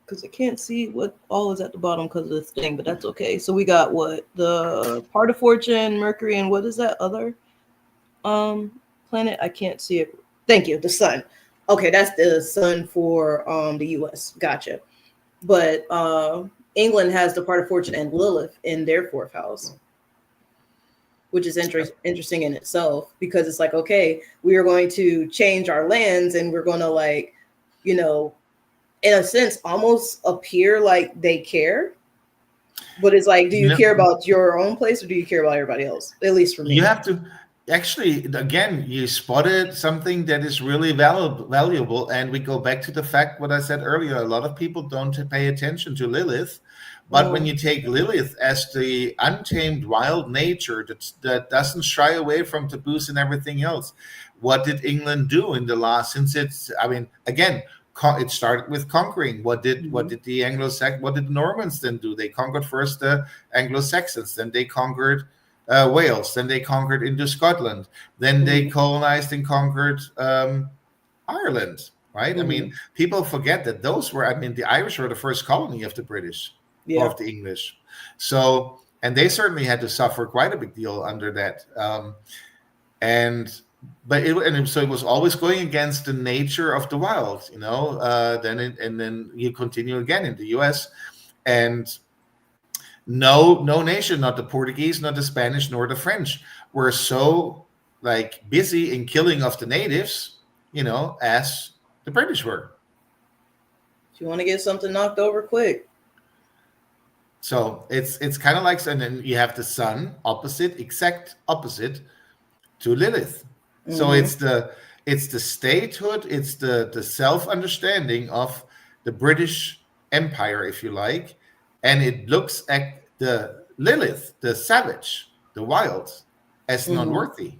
because I can't see what all is at the bottom because of this thing, but that's okay. So we got what the part of fortune, Mercury, and what is that other um planet? I can't see it. Thank you, the sun. Okay, that's the sun for the U.S. Gotcha. But England has the part of fortune and Lilith in their fourth house, which is interesting in itself because it's like, okay, we are going to change our lands and we're going to like, you know, in a sense, almost appear like they care. But it's like, do You you know, care about your own place or do you care about everybody else? At least for you me. have to actually, again, you spotted something that is really valuable. And we go back to the fact what I said earlier. A lot of people don't pay attention to Lilith. But when you Mm, take Lilith as the untamed wild nature that doesn't shy away from taboos and everything else, what did England do in the last, since it's, I mean, again, it started with conquering. What mhm, did the what did the Normans then do? They conquered first the Anglo-Saxons, then they conquered Wales, then they conquered into Scotland, then they mhm, colonized and conquered Ireland. Right? I mean, mhm. people forget that those were. I mean, the Irish were the first colony of the British or Yeah. of the English. So, and they certainly had to suffer quite a big deal under that. And so it was always going against the nature of the wild, you know. And then you continue again in the U.S. and no nation, not the Portuguese, not the Spanish, nor the French, were so like busy in killing of the natives, you know, as the British were. If you want to get something knocked over quick. So it's kind of like, and then you have the sun opposite, exact opposite to Lilith. So Hmm. it's the statehood, it's the self understanding of the British Empire, if you like, and it looks at the Lilith, the savage, the wild, as Hmm. non-worthy,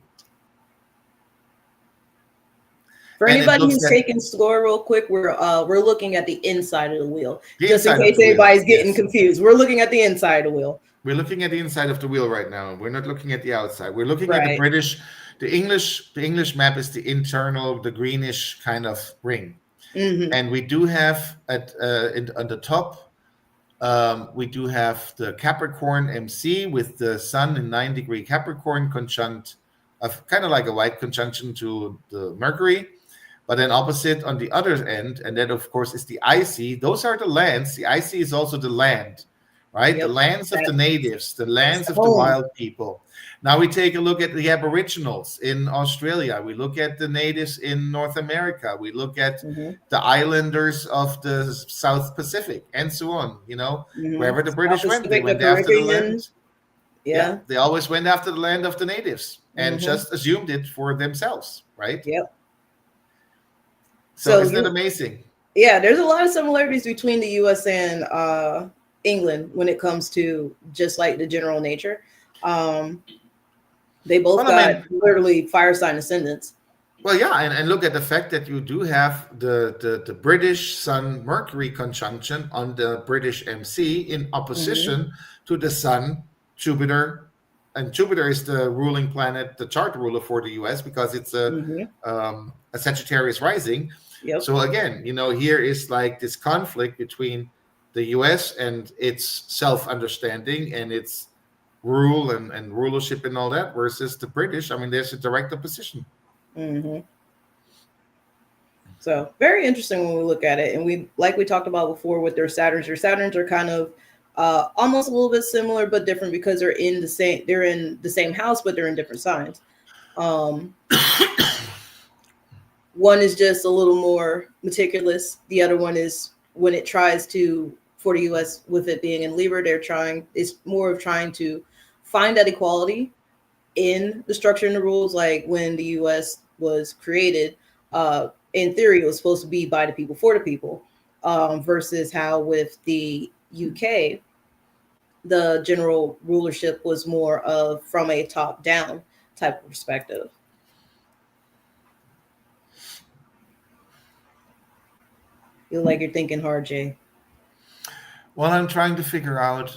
For and it anybody looks who's at taking score real quick, we're looking at the inside of the wheel, the just in inside of case the wheel. anybody's getting Yes, confused. We're looking at the inside of the wheel. we're looking at the inside of the wheel right now. We're not looking at the outside. We're looking at the Right. British, the English map is the internal, the greenish kind of ring. Hmm. And we do have on the top, we do have the Capricorn MC with the Sun in 9-degree Capricorn conjunct, of kind of like a white conjunction to the Mercury. But then opposite on the other end, and that of course is the IC. Those are the lands. The IC is also the land, right? The Yep. lands of the That's natives, the that's lands the of the home. wild people. Now we take a look at the Aboriginals in Australia. We look at the natives in North America. We look at Hmm. the islanders of the South Pacific, and so on. You know, Hmm. wherever the South British went, they Pacific, the went after the land. Caribbean. Yeah, Yeah. they always went after the land of the natives and Hmm. just assumed it for themselves, right? Yep. So So isn't that you, amazing? yeah, there's a lot of similarities between the U.S. and England when it comes to just like the general nature. Um, they both Well, I got mean, literally fire sign ascendants. well, yeah, and look at the fact that you do have the British Sun Mercury conjunction on the British MC in Hmm. opposition to the Sun Jupiter, and Jupiter is the ruling planet, the chart ruler for the US because it's Hmm. a Sagittarius rising. Yep. So again, you know, here is like this conflict between the US and its self understanding and its rule and rulership and all that versus the British. I mean, there's a direct opposition. Hmm. So very interesting when we look at it, and we like we talked about before with their Saturns. Their Saturns are kind of almost a little bit similar but different because they're in the same house, but they're in different signs. Um, One is just a little more meticulous. The other one is when it tries to for the U.S. with it being in Libra, they're trying. It's more of trying to find that equality in the structure and the rules. Like when the U.S. was created, in theory, it was supposed to be by the people for the people, versus how with the UK, the general rulership was more of from a top down type of perspective. Feel like you're thinking hard, Jay. Well, I'm trying to figure out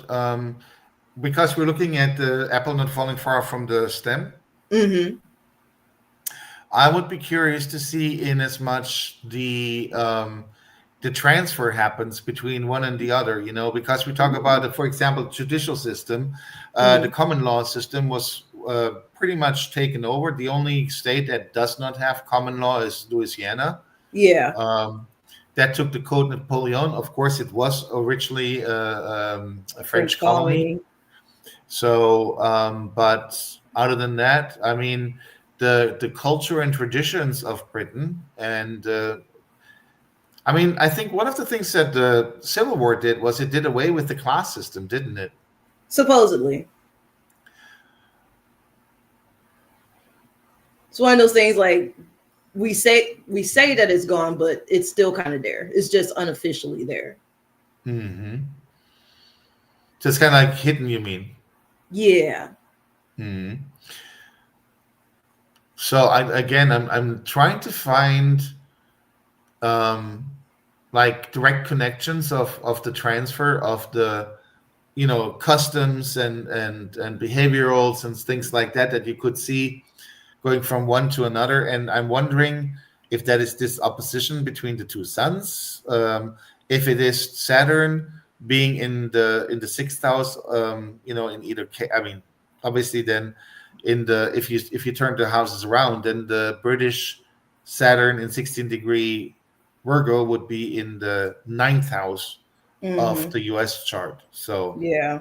because we're looking at the apple not falling far from the stem. Mm-hmm. I would be curious to see in as much the the transfer happens between one and the other, because we talk about, for example, judicial system. The Mhm. common law system was pretty much taken over. The only state that does not have common law is Louisiana. Yeah, Um, that took the Code Napoleon. Of course, it was originally a French French colony. colony. So, but other than that, I mean, the culture and traditions of Britain, and I mean, I think one of the things that the Civil War did was it did away with the class system, didn't it? Supposedly, it's one of those things like we say that it's gone, but it's still kind of there. It's just unofficially there. Hmm. Just kind of like hidden, you mean? Yeah. Hmm. So I'm trying to find um, like direct connections of the transfer of the customs and behaviorals and things like that you could see going from one to another. And I'm wondering if that is this opposition between the two suns, if it is Saturn being in the sixth house, in either case. I mean, obviously, then in the if you turn the houses around, then the British Saturn in 16-degree Virgo would be in the ninth house of Hmm. the US chart. Yeah.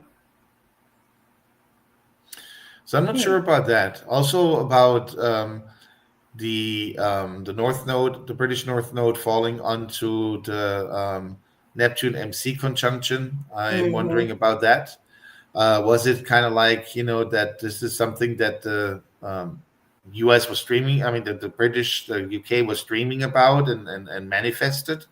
So I'm not Hmm. sure about that. Also about the North Node, the British North Node falling onto the Neptune MC conjunction. I'm Hmm. wondering about that. Was it kind of like that this is something that the U.S. was streaming? I mean, the British, the UK was streaming about and manifested.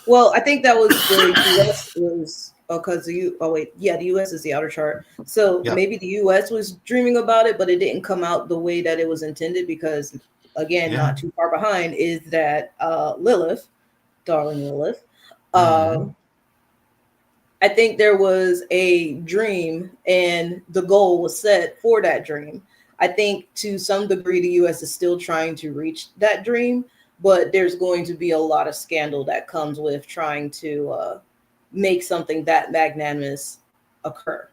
Well, I think that was the U.S. was because the U. Oh wait, yeah, the U.S. is the outer chart. So Yeah, maybe the U.S. was dreaming about it, but it didn't come out the way that it was intended because, again, yeah. not too far behind is that Lilith, darling Lilith. Uh, Hmm. I think there was a dream, and the goal was set for that dream. I think to some degree the U.S. is still trying to reach that dream, but there's going to be a lot of scandal that comes with trying to make something that magnanimous occur.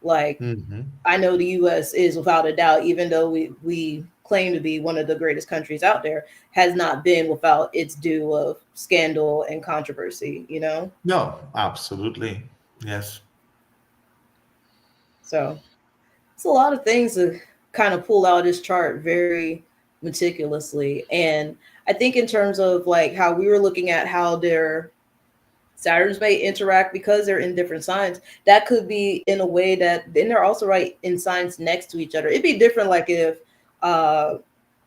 Like, Hmm. I know the U.S. is without a doubt, even though we claim to be one of the greatest countries out there, has not been without its due of scandal and controversy. No, absolutely. Yes. So it's a lot of things to kind of pull out this chart very meticulously. And I think in terms of like how we were looking at how their Saturns may interact because they're in different signs, that could be in a way that then they're also right in signs next to each other. It'd be different like if uh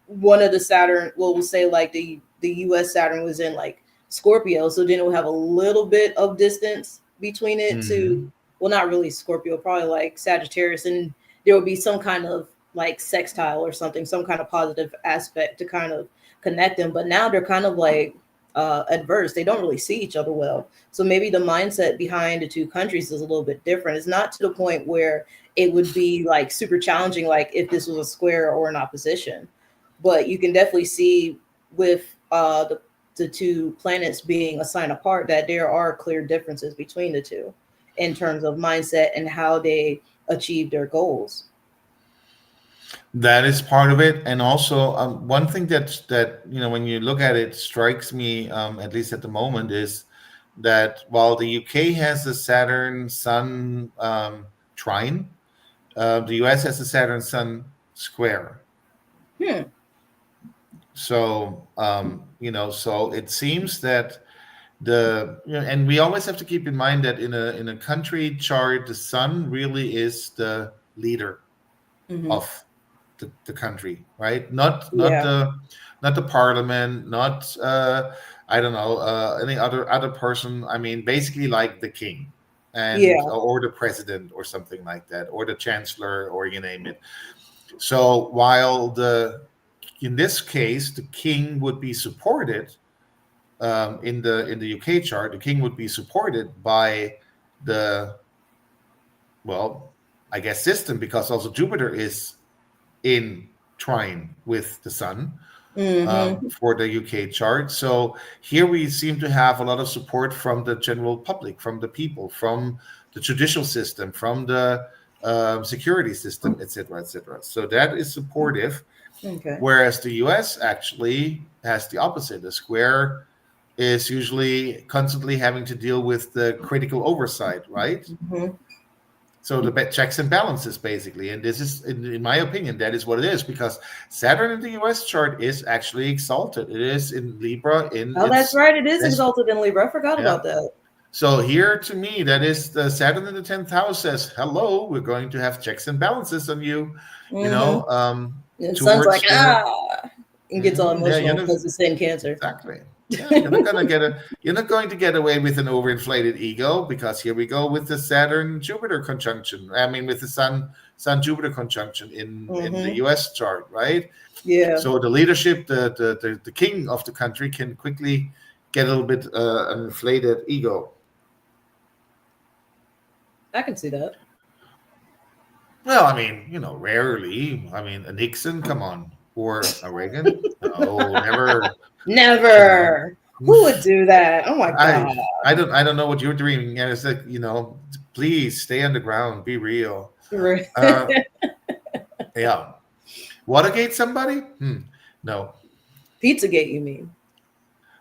one of the Saturn, well, we'll say like the US Saturn was in like Scorpio, so then it will have a little bit of distance between it to, Hmm. well, not really Scorpio, probably like Sagittarius, and there will be some kind of like sextile or something, some kind of positive aspect to kind of connect them. But now they're kind of like adverse. They don't really see each other well. So maybe the mindset behind the two countries is a little bit different. It's not to the point where it would be like super challenging, like if this was a square or an opposition, but you can definitely see with the two planets being a sign apart that there are clear differences between the two in terms of mindset and how they achieve their goals. That is part of it, and also one thing that when you look at it strikes me, at least at the moment, is that while the UK has the Saturn Sun trine, the US has the Saturn Sun square. Hmm. So so it seems that and we always have to keep in mind that in a country chart, the Sun really is the leader Hmm. of the country, right? Not Yeah. the parliament, not I don't know, any other person. I mean, basically like the king, and Yeah. or the president or something like that, or the chancellor, or you name it. So while the in this case the king would be supported in the UK chart, the king would be supported by the, well, I guess, system, because also Jupiter is in trine with the sun. Mm-hmm. for the UK chart. So here we seem to have a lot of support from the general public, from the people, from the judicial system, from the security system, etc., etc. So that is supportive. Okay. Whereas the US actually has the opposite. The square is usually constantly having to deal with the critical oversight, right? Mm-hmm. So the checks and balances, basically, and this is, in my opinion, that is what it is because Saturn in the U.S. chart is actually exalted. It is in Libra in Oh, that's its right. It is best. exalted in Libra. I forgot Yeah. about that. So here, to me, that is the Saturn in the 10th house says, "Hello, we're going to have checks and balances on you." You Mm-hmm. know, And Sun's like, towards the and gets all yeah, emotional because it's in Cancer. exactly. Yeah, you're not going to get away with an overinflated ego because here we go with the Saturn Jupiter conjunction. I mean, with the Sun Jupiter conjunction in the Mm-hmm. U.S. chart, right? Yeah, So the leadership, the king of the country, can quickly get a little bit an inflated ego. I can see that. Well, I mean, rarely. I mean, a Nixon, come on, or a Reagan, no, never. You know, Never. Who would do that? Oh my I God. I don't know what you're dreaming. And it's like, please stay underground, be real. Right. Uh, yeah. Watergate somebody? No. Pizzagate, you mean?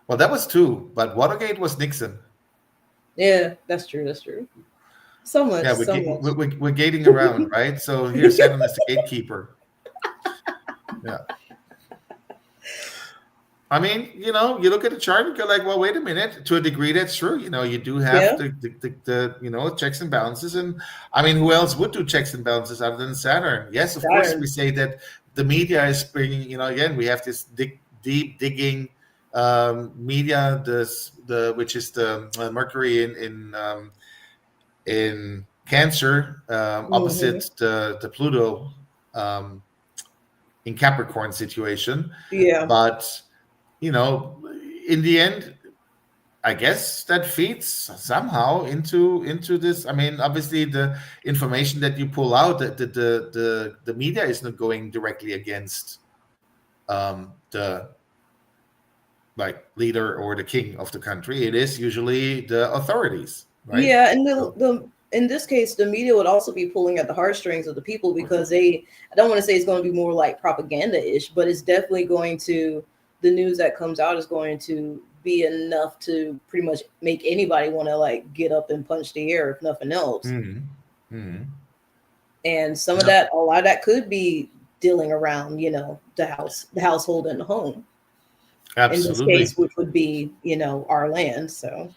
Well, that was two, but Watergate was Nixon. Yeah, that's true. That's true. So much, Yeah, we're, so ga- much. we're gating around, right? So here, Saturn is the gatekeeper. Yeah. I mean, you look at the chart and go like, well, wait a minute. To a degree, that's true. You do have Yeah, the checks and balances, and I mean, who else would do checks and balances other than Saturn? Yes, of course, we Saturn. say that the media is bringing. Again, we have this deep digging media, the which is the Mercury in Cancer, Hmm. opposite the Pluto um, in Capricorn situation, Yeah, but you know, in the end, I guess that feeds somehow into this. I mean, obviously, the information that you pull out, the media is not going directly against the like leader or the king of the country. It is usually the authorities, right? yeah, and the So, the in this case, the media would also be pulling at the heartstrings of the people because they. I don't want to say it's going to be more like propaganda-ish, but it's definitely going to. The news that comes out is going to be enough to pretty much make anybody want to like get up and punch the air, if nothing else. mhm, mhm. And some of Yep, that, a lot of that could be dealing around, the household, and the home. In this absolutely. case, which would be, our land. So,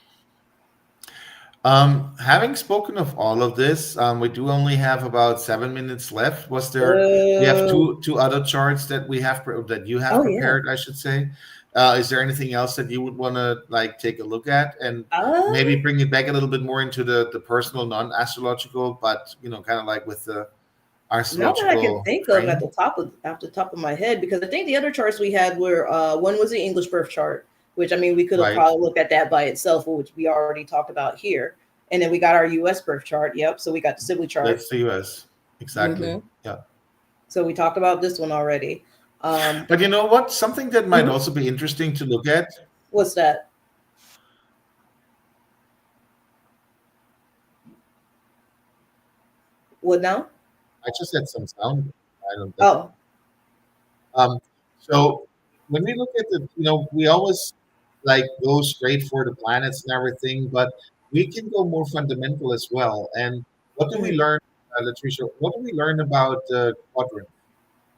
Having spoken of all of this, we do only have about 7 minutes left. We have uh, two other charts that that you have oh yeah. prepared, I should say. Is there anything else that you would want to like take a look at and maybe Uh, bring it back a little bit more into the personal, non-astrological, but kind of like with the Not that I can astrological think of frame, at the top of my head, because I think the other charts we had were one was the English birth chart, which I mean we could have right? probably looked at that by itself, which we already talked about here. And then we got our US birth chart. Yep. So we got the Sibley chart. That's the U.S. Exactly. Hmm. Yeah. So we talked about this one already. Um, But you know what? Something that might mhm. also be interesting to look at. What's that? What now? I just had some sound. I don't. Oh, Um, so when we look at we always like go straight for the planets and everything, but we can go more fundamental as well. And what do we mhm. learn, Latricia? What do we learn about the quadrant?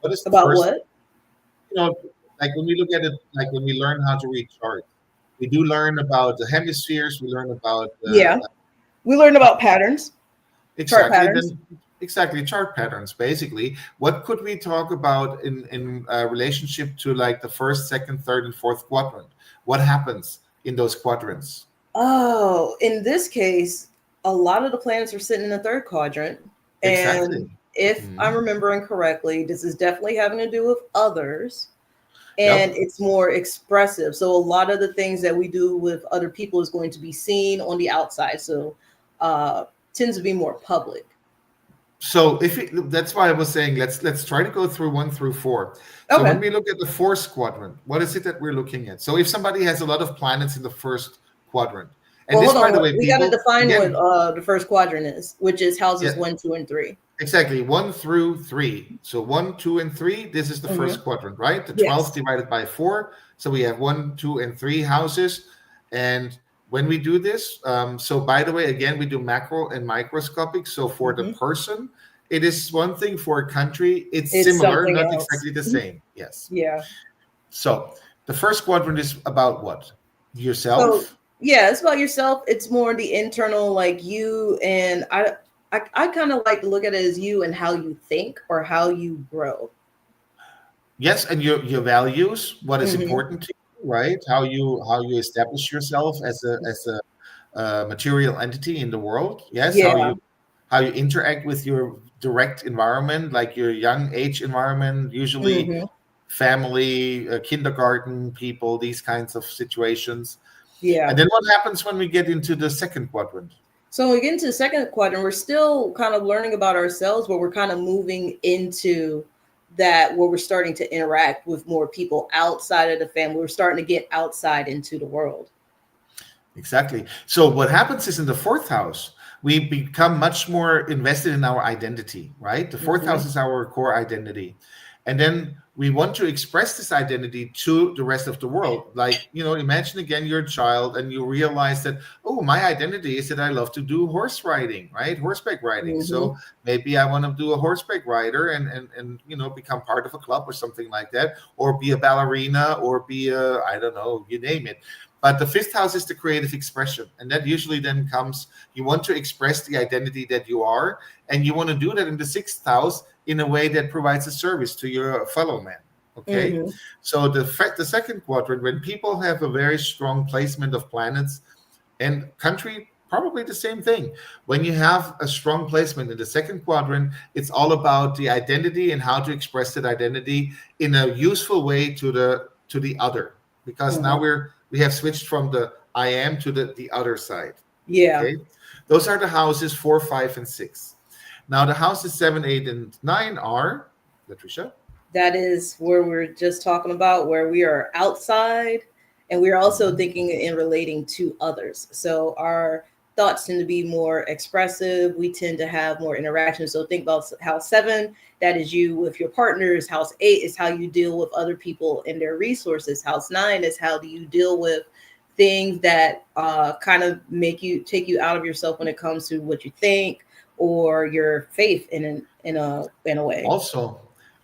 What is the About first, what? you know, like when we look at it, like when we learn how to read charts, we do learn about the hemispheres. We learn about the Yeah. We learned about patterns, chart exactly patterns. then exactly chart patterns basically. What could we talk about in relationship to like the first, second, third, and fourth quadrant? What happens in those quadrants? Oh, in this case, a lot of the planets are sitting in the third quadrant. And Exactly. if I'm Mhm. remembering correctly, this is definitely having to do with others, and Yep. it's more expressive. So a lot of the things that we do with other people is going to be seen on the outside. So uh tends to be more public. So that's why I was saying let's try to go through 1 through 4. So when Okay. we look at the fourth quadrant, what is it that we're looking at? So if somebody has a lot of planets in the first quadrant, and Well, this, hold by the on. way, We got to people define what again, the first quadrant is, which is yeah, houses one, two, and 3. exactly 1 through 3. So 1, 2, and 3. This is the Mm-hmm. first quadrant, right? The 12 Yes. divided by 4. So we have 1, 2, and 3 houses, and when we do this, so by the way, again, we do macro and microscopic. So for the Mm-hmm. person, it is one thing. For a country, it's It's similar, something not else. exactly the same. Yes. Yeah. So the first quadrant is about what? So Yourself. yeah, it's about yourself. It's more the internal, like you and I kind of like to look at it as you and how you think or how you grow. Yes, and your values, what is Mm-hmm. important to you, right? How you establish yourself as a material entity in the world. Yes, Yeah. how you interact with your direct environment, like your young age environment, usually Mm-hmm. family, kindergarten people, these kinds of situations. And Yeah. then what happens when we get into the second quadrant? So when we get into the second quadrant, we're still kind of learning about ourselves, but we're kind of moving into that where we're starting to interact with more people outside of the family. We're starting to get outside into the world. Exactly. So what happens is in the fourth house, we become much more invested in our identity, right? The fourth Mm-hmm. house is our core identity. And then we want to express this identity to the rest of the world. Like, imagine again you're a child and you realize that, oh, my identity is that I love to do horse riding, right? Horseback riding. Mm-hmm. So maybe I want to do a horseback rider and become part of a club or something like that, or be a ballerina or be a, I don't know, you name it. But the fifth house is the creative expression. And that usually then comes, you want to express the identity that you are. And you want to do that in the sixth house in a way that provides a service to your fellow man. Okay. Mm-hmm. So the second quadrant, when people have a very strong placement of planets and country, probably the same thing. When you have a strong placement in the second quadrant, it's all about the identity and how to express that identity in a useful way to the other. Because now Mm-hmm. we have switched from the I am to the other side. Yeah. Okay. Those are the houses 4, 5, and 6. Now the houses 7, 8, and 9 are, Latricia. That is where we're just talking about where we are outside and we're also Mhm. thinking in relating to others. So our thoughts tend to be more expressive. We tend to have more interaction. So think about house 7, that is you with your partners. House 8 is how you deal with other people and their resources. House 9 is how do you deal with things that kind of make you take you out of yourself when it comes to what you think or your faith in a way. Also,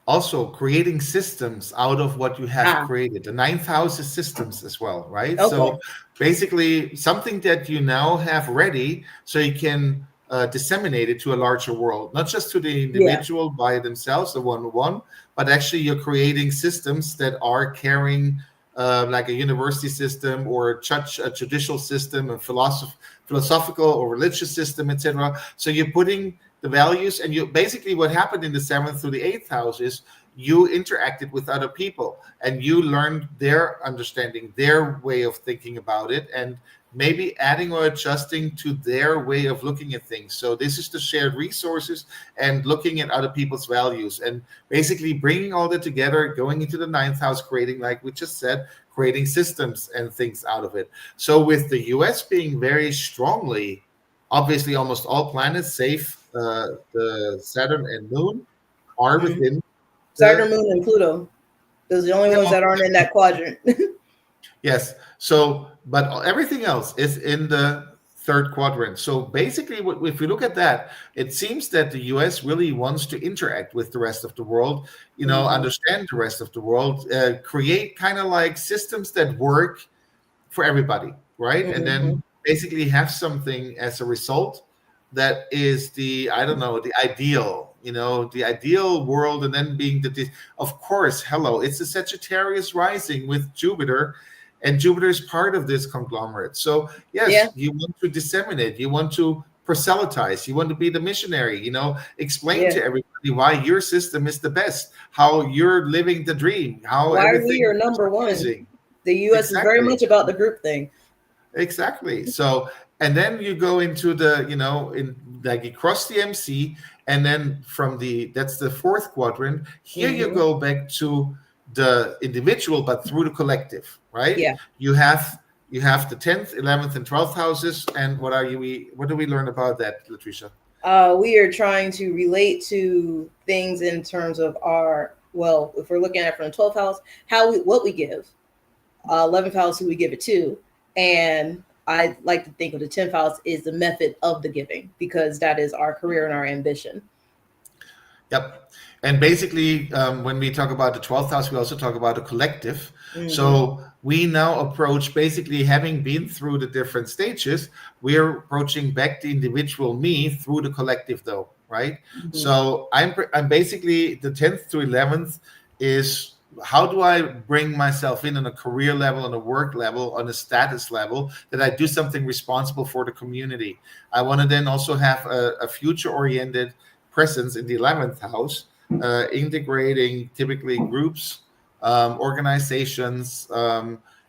also creating systems out of what you have Ah, created. The ninth house is systems as well, right? okay. So basically, something that you now have ready, so you can disseminate it to a larger world, not just to the Yeah. individual by themselves, the one, but actually you're creating systems that are carrying. Like a university system or a judicial system, a philosophical or religious system, etc. So you're putting the values, and you basically, what happened in the seventh through the eighth house is you interacted with other people and you learned their understanding, their way of thinking about it, and maybe adding or adjusting to their way of looking at things. So this is the shared resources and looking at other people's values and basically bringing all that together, going into the ninth house, creating, like we just said, creating systems and things out of it. So with the US being very strongly, obviously, almost all planets, save the Saturn and Moon, are Mhm. within Saturn, the. Moon, and Pluto. Those are the only Yeah, ones that aren't in that quadrant. yes. So, but everything else is in the third quadrant. So basically, if we look at that, it seems that the US really wants to interact with the rest of the world, Hmm. understand the rest of the world, create kind of like systems that work for everybody, right? And Hmm. then basically have something as a result that is the, I don't know, the ideal world, and then being of course, hello, it's a Sagittarius rising with Jupiter, and Jupiter is part of this conglomerate. So Yeah, yes, you want to disseminate, you want to proselytize, you want to be the missionary, explain yeah. to everybody why your system is the best, how you're living the dream, how Why we everything are is number one. amazing. The U.S. is very Exactly. much about the group thing. Exactly. So, and then you go into the, in like you cross the MC, And then that's the fourth quadrant. Here you Hmm. go back to the individual, but through the collective, right? Yeah. You have the 10th, 11th, and 12th houses. And what do we learn about that, Latricia? We are trying to relate to things in terms of our, well, if we're looking at it from the 12th house, what we give, 11th house, who we give it to. And I like to think of the 10th house is the method of the giving, because that is our career and our ambition. Yep. And basically, when we talk about the 12th house, we also talk about the collective. Hmm. So we now approach, basically having been through the different stages, we're approaching back the individual me through the collective, though, right? Hmm. So I'm basically the 10th to 11th is how do I bring myself in on a career level, on a work level, on a status level, that I do something responsible for the community. I want to then also have a future oriented presence in the 11th house, integrating typically groups, organizations,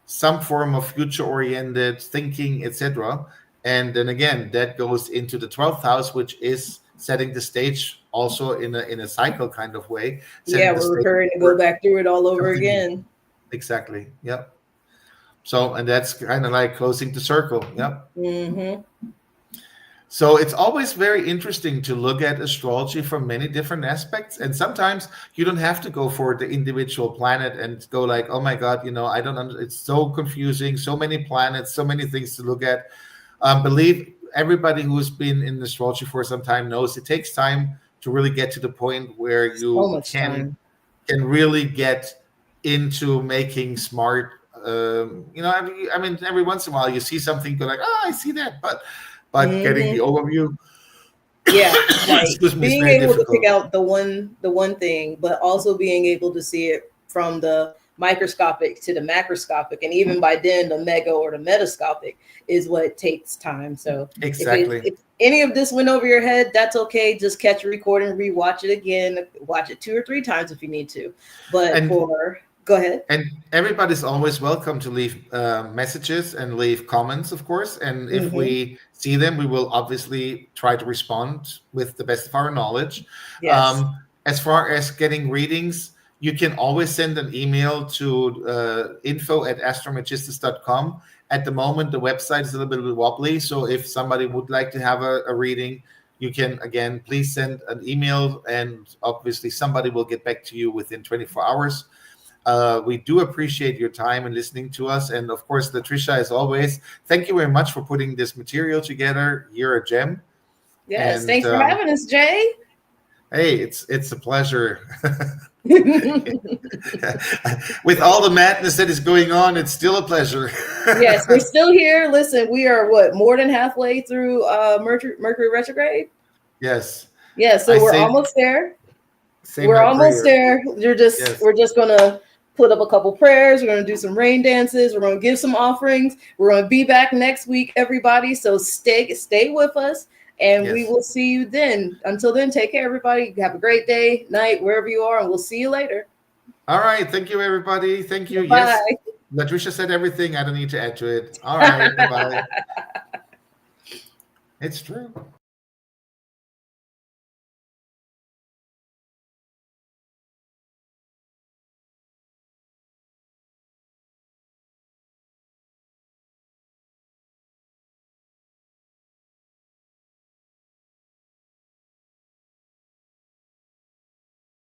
some form of future oriented thinking, etc. And then again, that goes into the 12th house, which is setting the stage also in a cycle kind of way, Yeah, setting the we're stage recurring to go for back through it all over something new. again. Exactly. Yep. So, and that's kind of like closing the circle. Yep. Hmm. So it's always very interesting to look at astrology from many different aspects. And sometimes you don't have to go for the individual planet and go like, oh my God, I don't know. It's so confusing. So many planets, so many things to look at. Believe everybody who's been in astrology for some time knows it takes time to really get to the point where So you much time. can really get into making smart. I mean, every once in a while you see something, go like, oh, I see that, but getting the Hmm. overview, Yeah, like excuse me, is being very able to pick difficult. out the one thing, but also being able to see it from the microscopic to the macroscopic, and even by then the mega or the metascopic is what takes time. So Exactly. if any of this went over your head, that's okay. Just catch a recording, rewatch it again, watch it 2 or 3 times if you need to. But And for go ahead. and everybody's always welcome to leave messages and leave comments, of course. And if Hmm. we see them, we will obviously try to respond with the best of our knowledge. Yes. As far as getting readings, you can always send an email to info@astromagistus.com. At the moment, the website is a little bit wobbly. So if somebody would like to have a reading, you can, again, please send an email. And obviously, somebody will get back to you within 24 hours. We do appreciate your time and listening to us. And of course, Latricia, as always, thank you very much for putting this material together. You're a gem. Yes. And Thanks for having us, Jay. hey, it's a pleasure. With all the madness that is going on, it's still a pleasure. Yes, we're still here. Listen, we are what, more than halfway through Mercury retrograde. Yes, Yeah, I so we're say almost there. say We're my almost prayer. there. Yes. We're just gonna put up a couple prayers. We're gonna do some rain dances. We're gonna give some offerings. We're gonna be back next week, everybody. So stay with us, and we Yes. will see you then. Until then, take care, everybody. Have a great day, night, wherever you are, and we'll see you later. All right. Thank you, everybody. Thank you. Yes. Bye. Latricia said everything. I don't need to add to it. All right. Bye bye. It's true.